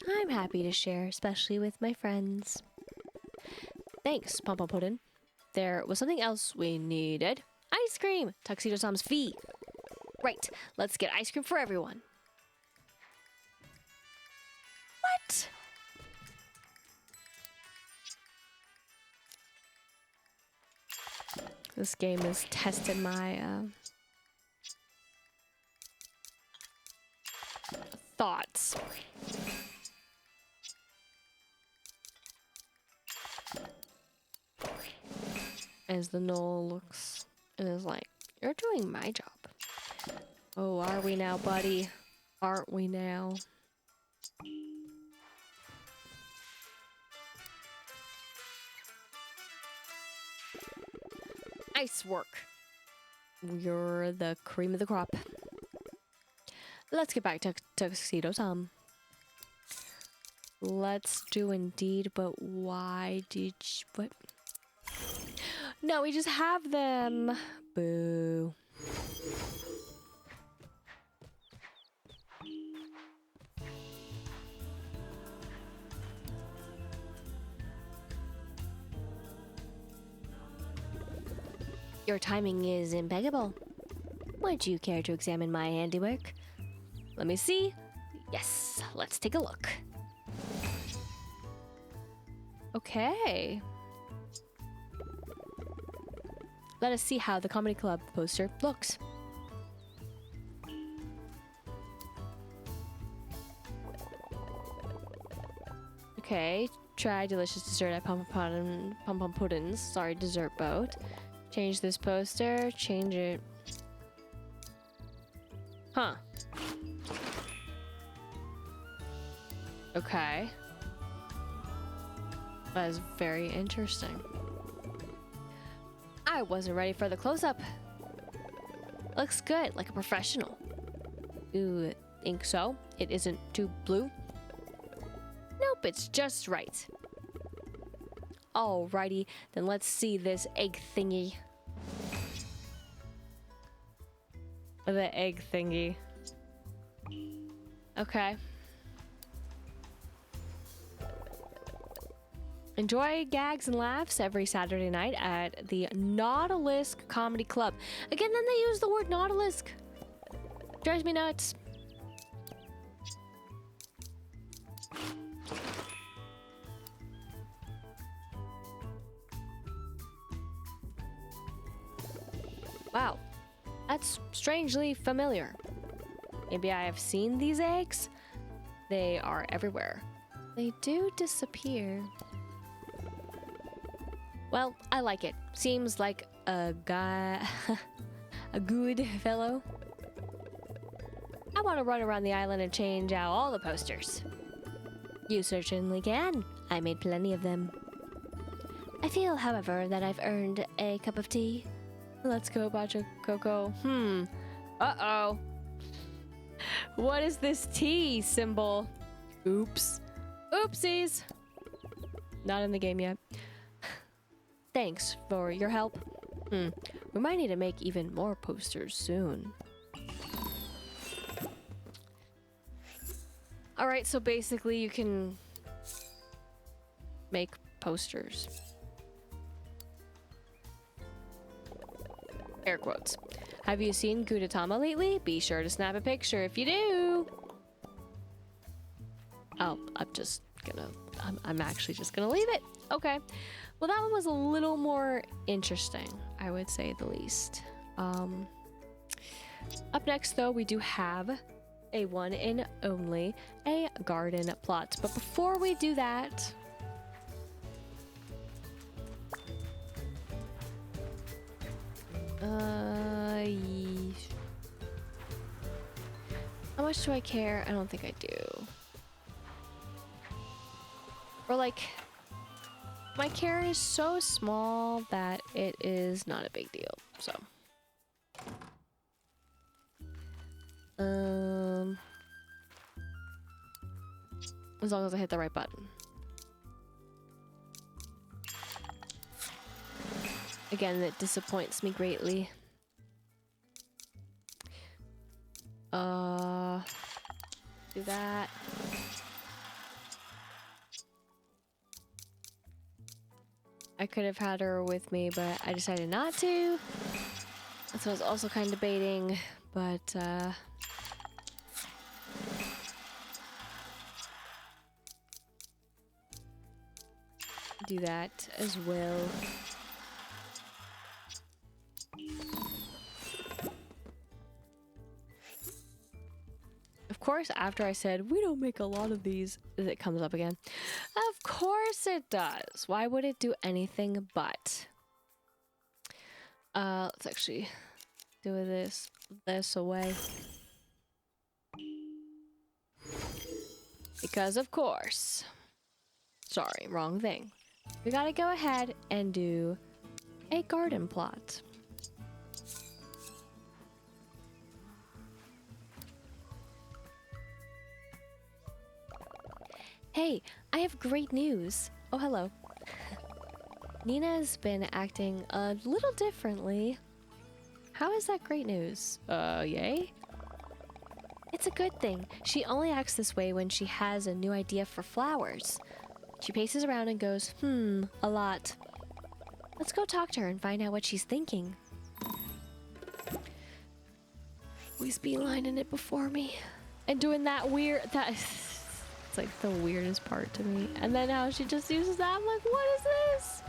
I'm happy to share, especially with my friends. Thanks, Pom Pom Puddin. There was something else we needed. Ice cream! Tuxedo-san's fee. Right, let's get ice cream for everyone. What? This game has tested my thoughts. As the Knoll looks and is like, you're doing my job. Oh, are we now, buddy? Aren't we now? Nice work. You're the cream of the crop. Let's get back to Tuxedo-san. Let's do indeed, but why did you... What? No, we just have them. Boo. Your timing is impeccable. Would you care to examine my handiwork? Let me see. Yes, let's take a look. Okay. Let us see how the comedy club poster looks. Okay, try delicious dessert at Pom Pom Puddin's. Sorry, dessert boat. Change this poster. Change it. Huh. Okay. That is very interesting. I wasn't ready for the close-up. Looks good, like a professional. You think so? It isn't too blue? Nope, it's just right. Alrighty, then let's see this egg thingy. The egg thingy. Okay. Enjoy gags and laughs every Saturday night at the Nautilus Comedy Club. Again, then they use the word Nautilus. Drives me nuts. Wow, that's strangely familiar. Maybe I have seen these eggs? They are everywhere. They do disappear. Well, I like it. Seems like a guy, a good fellow. I want to run around the island and change out all the posters. You certainly can. I made plenty of them. I feel, however, that I've earned a cup of tea. Let's go, Bacho Coco. Uh-oh. What is this T symbol? Oops. Oopsies. Not in the game yet. Thanks for your help. We might need to make even more posters soon. Alright, so basically you can make posters. Air quotes. Have you seen Gudetama lately? Be sure to snap a picture if you do. Oh, I'm actually just gonna leave it. Okay. Well, that one was a little more interesting, I would say the least. Up next, though, we do have a one and only, a garden plot. But before we do that, how much do I care? I don't think I do. Or like, my care is so small that it is not a big deal, so. As long as I hit the right button. Again, it disappoints me greatly. Do that. I could have had her with me, but I decided not to. That's what I was also kind of debating, but do that as well. Of course, after I said, we don't make a lot of these, it comes up again. Of course it does. Why would it do anything but? Let's actually do this away. Because of course. Sorry, wrong thing. We gotta go ahead and do a garden plot. Hey, I have great news. Oh, hello. Nina's been acting a little differently. How is that great news? Yay? It's a good thing. She only acts this way when she has a new idea for flowers. She paces around and goes, a lot. Let's go talk to her and find out what she's thinking. Always beelining it before me. And doing that weird, it's like the weirdest part to me. And then how she just uses that, I'm like, what is this?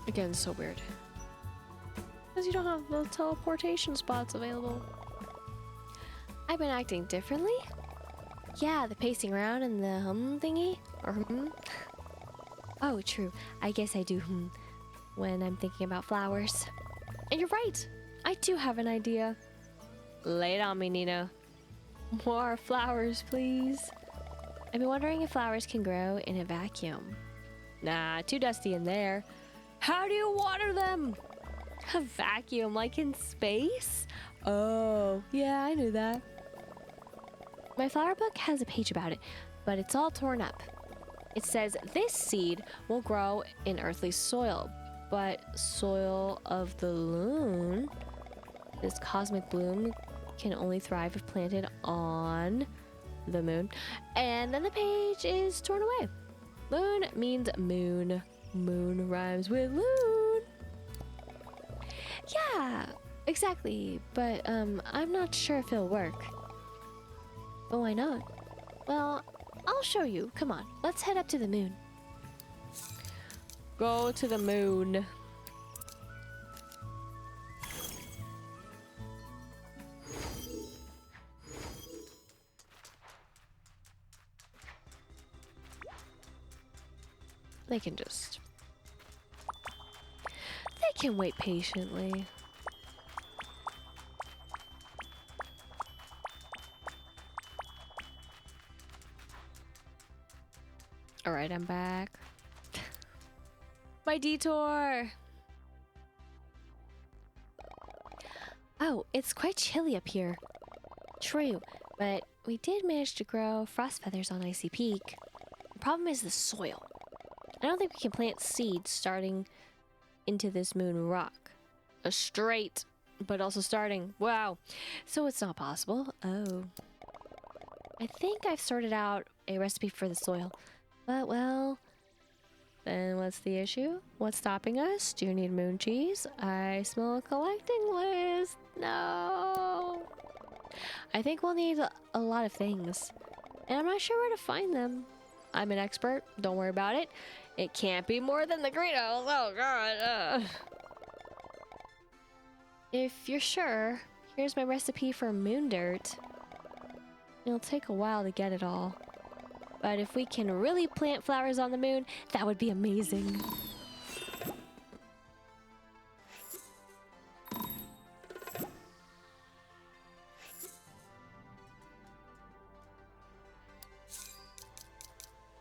Again, so weird. Because you don't have the teleportation spots available. I've been acting differently? Yeah, the pacing around and the thingy. Or Oh, true. I guess I do when I'm thinking about flowers. And you're right. I do have an idea. Lay it on me, Nina. More flowers, please. I've been wondering if flowers can grow in a vacuum. Nah, too dusty in there. How do you water them? A vacuum, like in space? Oh, yeah, I knew that. My flower book has a page about it, but it's all torn up. It says this seed will grow in earthly soil, but soil of the loon, this cosmic bloom, can only thrive if planted on the moon. And then the page is torn away. Moon means moon. Moon rhymes with loon. Yeah, exactly. But I'm not sure if it'll work. But why not? Well, I'll show you. Come on, let's head up to the moon. Go to the moon. They can just... They can wait patiently. Alright, I'm back. My detour! Oh, it's quite chilly up here. True, but we did manage to grow frost feathers on Icy Peak. The problem is the soil. I don't think we can plant seeds starting into this moon rock. A straight, but also starting. Wow. So it's not possible. Oh. I think I've sorted out a recipe for the soil. But, well, then what's the issue? What's stopping us? Do you need moon cheese? I smell a collecting list. No. I think we'll need a lot of things. And I'm not sure where to find them. I'm an expert. Don't worry about it. It can't be more than the greenhouse. Oh, God. If you're sure, here's my recipe for moon dirt. It'll take a while to get it all. But if we can really plant flowers on the moon, that would be amazing.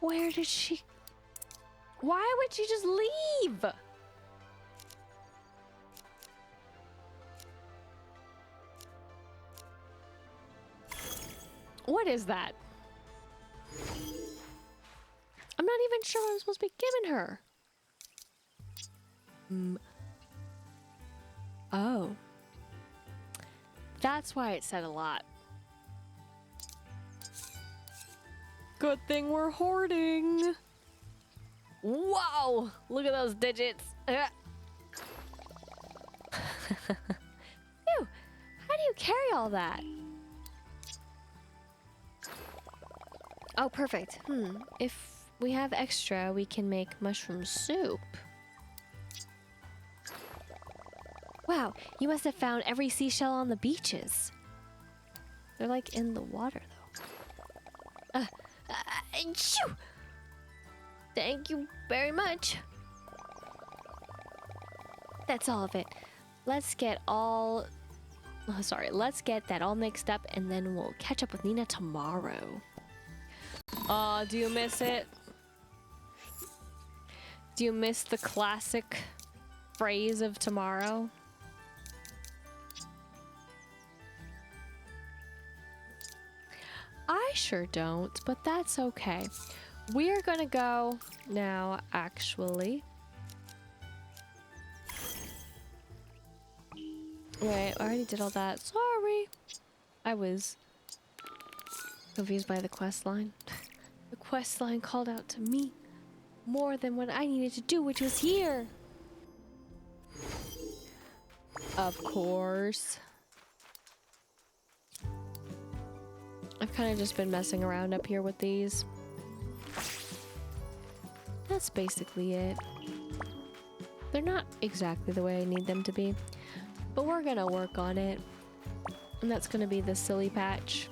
Where did she... Why would she just leave? What is that? I'm not even sure what I'm supposed to be giving her. Oh. That's why it said a lot. Good thing we're hoarding. Whoa! Look at those digits. Phew! How do you carry all that? Oh, perfect. If we have extra, we can make mushroom soup. Wow, you must have found every seashell on the beaches. They're like in the water, though. Shoo! Thank you very much. That's all of it. Let's get all... Oh, sorry, let's get that all mixed up and then we'll catch up with Nina tomorrow. Do you miss it? Do you miss the classic phrase of tomorrow? I sure don't, but that's okay. We're gonna go now, actually. Wait, I already did all that. Sorry. I was confused by the quest line. The quest line called out to me more than what I needed to do, which was here. Of course. I've kind of just been messing around up here with these. That's basically it. They're not exactly the way I need them to be, but we're gonna work on it. And that's gonna be the silly patch.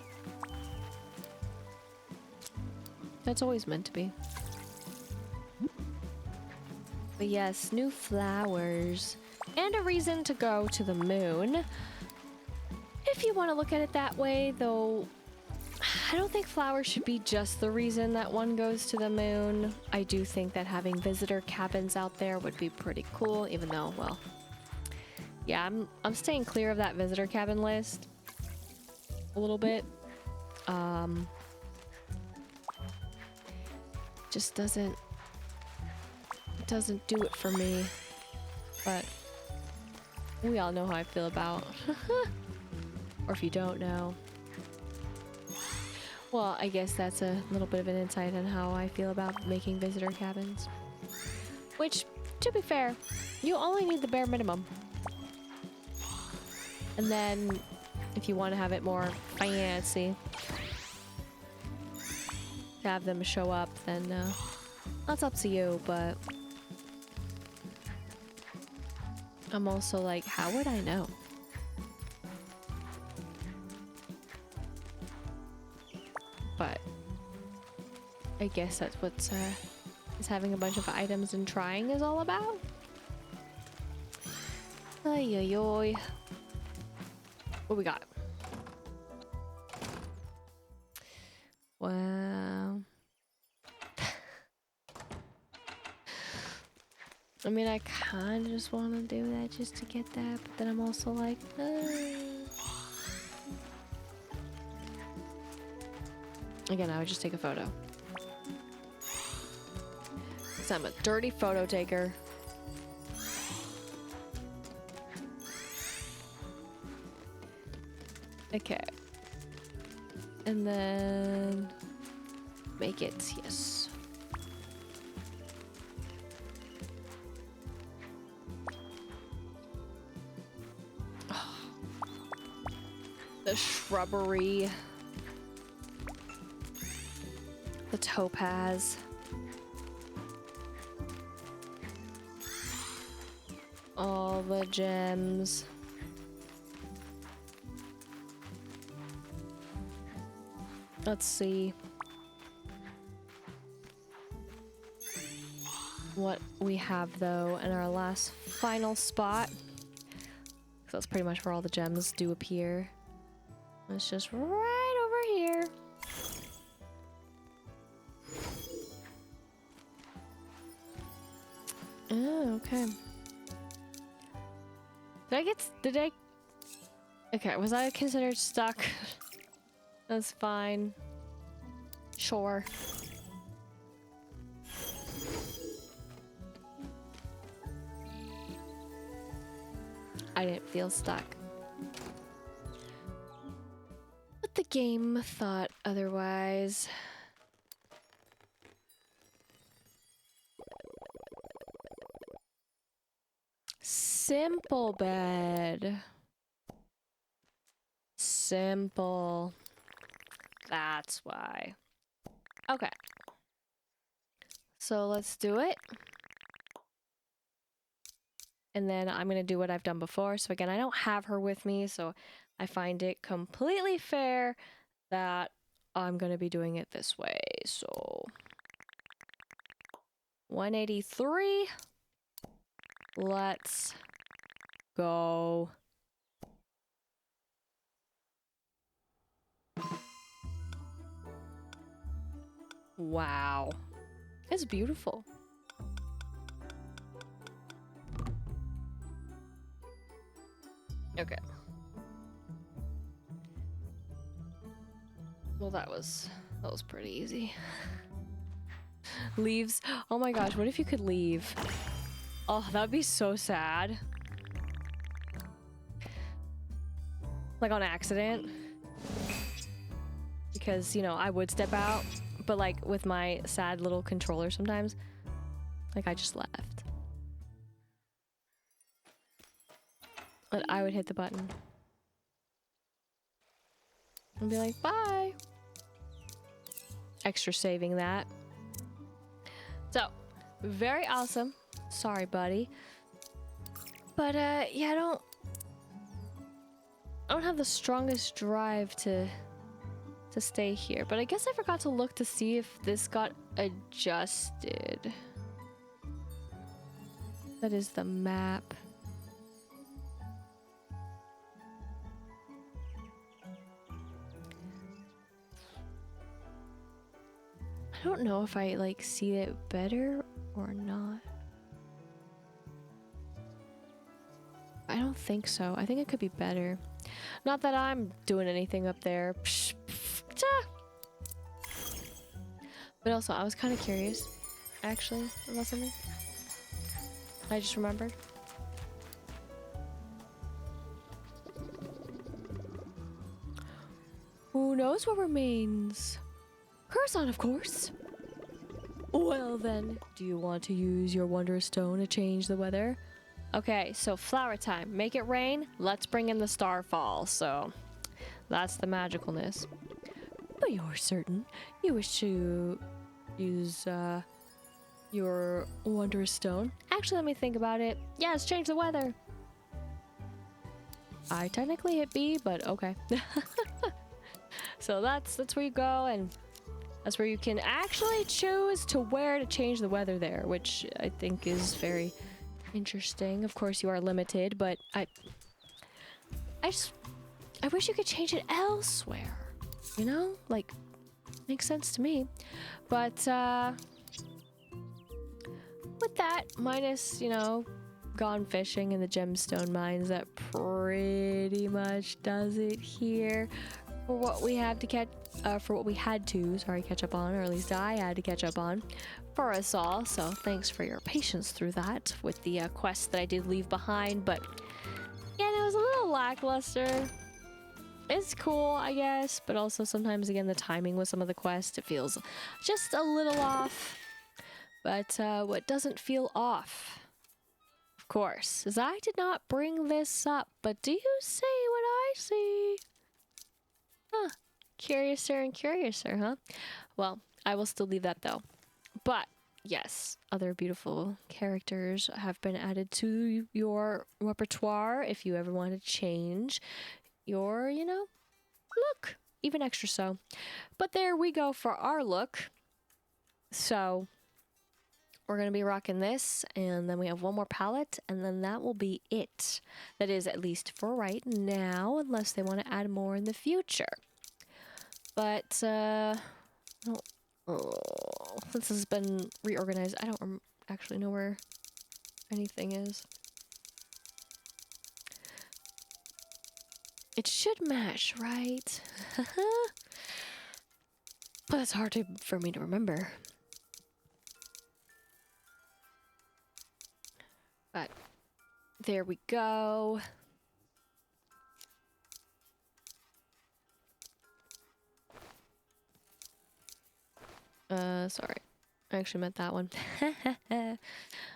That's always meant to be. But yes, new flowers. And a reason to go to the moon. If you want to look at it that way, though, I don't think flowers should be just the reason that one goes to the moon. I do think that having visitor cabins out there would be pretty cool, even though, well, yeah, I'm staying clear of that visitor cabin list a little bit. Just doesn't do it for me. But we all know how I feel about Or if you don't know. Well, I guess that's a little bit of an insight on how I feel about making visitor cabins. Which, to be fair, you only need the bare minimum. And then, if you want to have it more fancy, to have them show up, then that's up to you, but I'm also like, how would I know? But I guess that's what is having a bunch of items and trying is all about. Ay, ay, ay. What we got? Wow. I mean, I kind of just want to do that just to get that, but then I'm also like, Again, I would just take a photo. Because I'm a dirty photo taker. Okay. And then make it, yes. Oh. The shrubbery. The topaz. All the gems. Let's see what we have though in our last final spot. 'Cause that's pretty much where all the gems do appear. It's just right over here. Oh, okay. Okay, was I considered stuck? That's fine. Sure. I didn't feel stuck. But the game thought otherwise. Simple bed. Simple. That's why. Okay. So let's do it. And then I'm going to do what I've done before. So again, I don't have her with me, so I find it completely fair that I'm going to be doing it this way. So 183. Let's go. Wow. It's beautiful. Okay. Well, that was pretty easy. Leaves. Oh my gosh, what if you could leave? Oh, that would be so sad. Like on accident. Because, you know, I would step out, but like with my sad little controller sometimes, like I just left. But I would hit the button. And be like, bye. Extra saving that. So, very awesome. Sorry, buddy. But, yeah, I don't have the strongest drive to stay here. But I guess I forgot to look to see if this got adjusted. That is the map. I don't know if I like see it better or not. I don't think so. I think it could be better. Not that I'm doing anything up there. But also, I was kind of curious, actually, about something. I just remembered. knows what remains? Curzon, of course. Well then, do you want to use your Wondrous Stone to change the weather? Okay, so flower time. Make it rain. Let's bring in the starfall. So that's the magicalness. But you're certain you wish to use your Wondrous Stone? Actually, let me think about it. Yeah, let's change the weather. I technically hit B, but okay. So that's where you go, and that's where you can actually choose to where to change the weather there, which I think is very interesting. Of course, you are limited, but I wish you could change it elsewhere. You know, like, makes sense to me. But with that, minus, you know, gone fishing in the gemstone mines, that pretty much does it here for what we have to catch. For what we had to, catch up on, or at least I had to catch up on for us all. So thanks for your patience through that with the quest that I did leave behind. But yeah, it was a little lackluster. It's cool, I guess, but also sometimes, again, the timing with some of the quests, it feels just a little off. But what doesn't feel off, of course, is I did not bring this up, but do you see what I see? Huh. Curiouser and curiouser, huh? Well, I will still leave that though. But yes, other beautiful characters have been added to your repertoire if you ever want to change your, you know, look. Even extra so. But there we go for our look. So we're going to be rocking this, and then we have one more palette, and then that will be it. That is, at least for right now, unless they want to add more in the future. But, since this has been reorganized, I don't actually know where anything is. It should match, right? But it's hard for me to remember. But there we go. Sorry. I actually meant that one.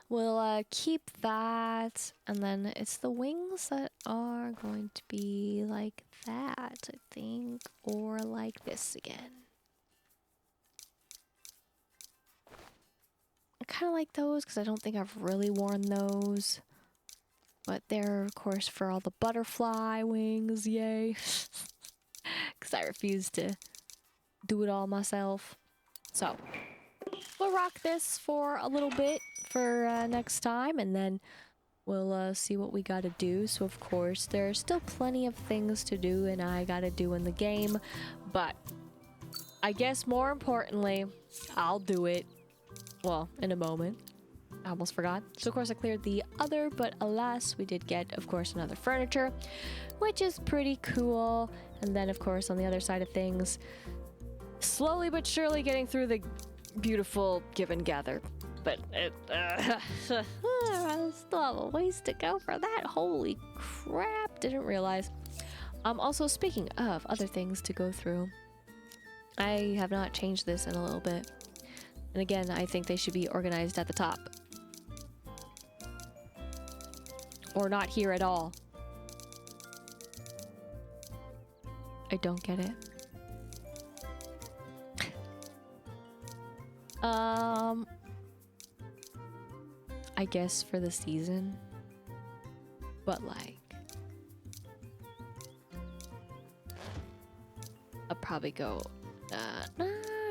We'll keep that, and then it's the wings that are going to be like that, I think, or like this again. I kind of like those because I don't think I've really worn those, but they're, of course, for all the butterfly wings, yay. Because I refuse to do it all myself. So we'll rock this for a little bit for next time, and then we'll see what we gotta do. So of course there's still plenty of things to do and I gotta do in the game, but I guess more importantly, I'll do it, well, in a moment. I almost forgot. So of course I cleared the other, but alas, we did get, of course, another furniture, which is pretty cool. And then of course on the other side of things, slowly but surely getting through the beautiful give and gather. But it, I still have a ways to go for that. Holy crap, didn't realize. Also, speaking of other things to go through, I have not changed this in a little bit. And again, I think they should be organized at the top. Or not here at all. I don't get it. I guess for the season, but like, I'll probably go,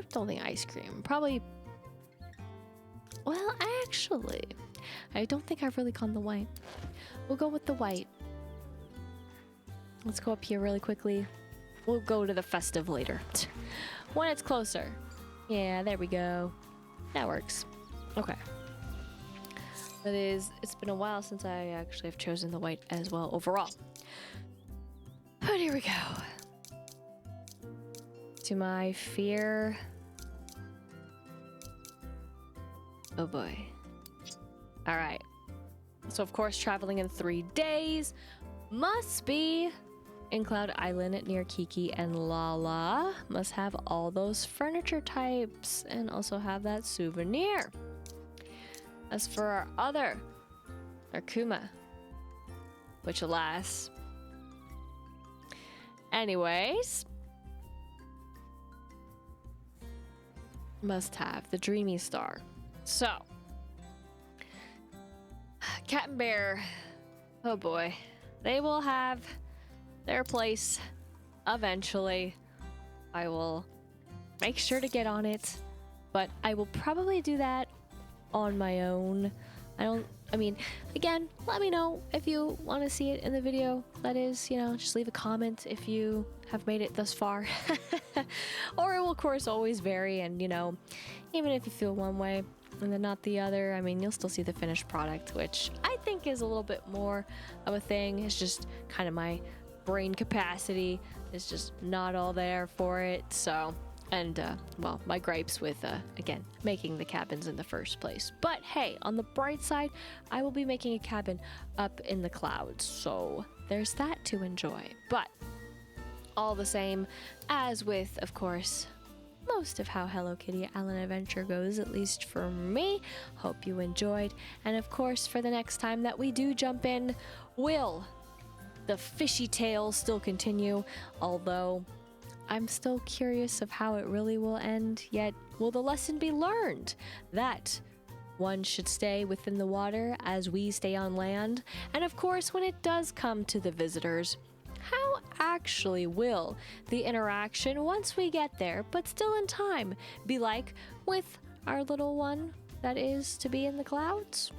don't think ice cream, probably, well, actually, I don't think I've really gone the white. We'll go with the white. Let's go up here really quickly. We'll go to the festive later, when it's closer. Yeah, there we go. That works. Okay. That is, it's been a while since I actually have chosen the white as well overall. But here we go. To my fear. Oh boy. Alright. So of course traveling in 3 days must be in Cloud Island near Kiki and Lala. Must have all those furniture types and also have that souvenir. As for our other, our Kuma, which alas. Anyways, must have the Dreamy Star. So, Cat and Bear, oh boy, they will have their place eventually. I will make sure to get on it, but I will probably do that on my own. I mean, again, let me know if you want to see it in the video. That is, you know, just leave a comment if you have made it thus far. Or it will, of course, always vary. And, you know, even if you feel one way and then not the other, I mean, you'll still see the finished product, which I think is a little bit more of a thing. It's just kind of my brain capacity is just not all there for it. So... and, well, my gripes with, again, making the cabins in the first place. But hey, on the bright side, I will be making a cabin up in the clouds. So there's that to enjoy. But all the same, as with, of course, most of how Hello Kitty Island Adventure goes, at least for me, hope you enjoyed. And of course, for the next time that we do jump in, will the fishy tale still continue? Although... I'm still curious of how it really will end, yet will the lesson be learned that one should stay within the water as we stay on land? And of course, when it does come to the visitors, how actually will the interaction once we get there, but still in time, be like with our little one that is to be in the clouds?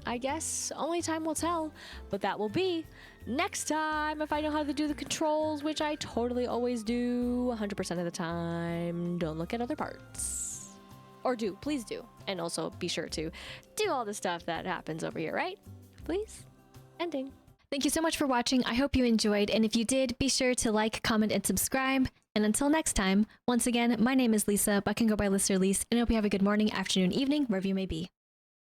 I guess only time will tell, but that will be next time if I know how to do the controls, which I totally always do 100% of the time. Don't look at other parts. Or do, please do. And also be sure to do all the stuff that happens over here, right? Please. Ending. Thank you so much for watching. I hope you enjoyed. And if you did, be sure to like, comment, and subscribe. And until next time, once again, my name is Lisa, but I can go by Lister Lise, and I hope you have a good morning, afternoon, evening, wherever you may be.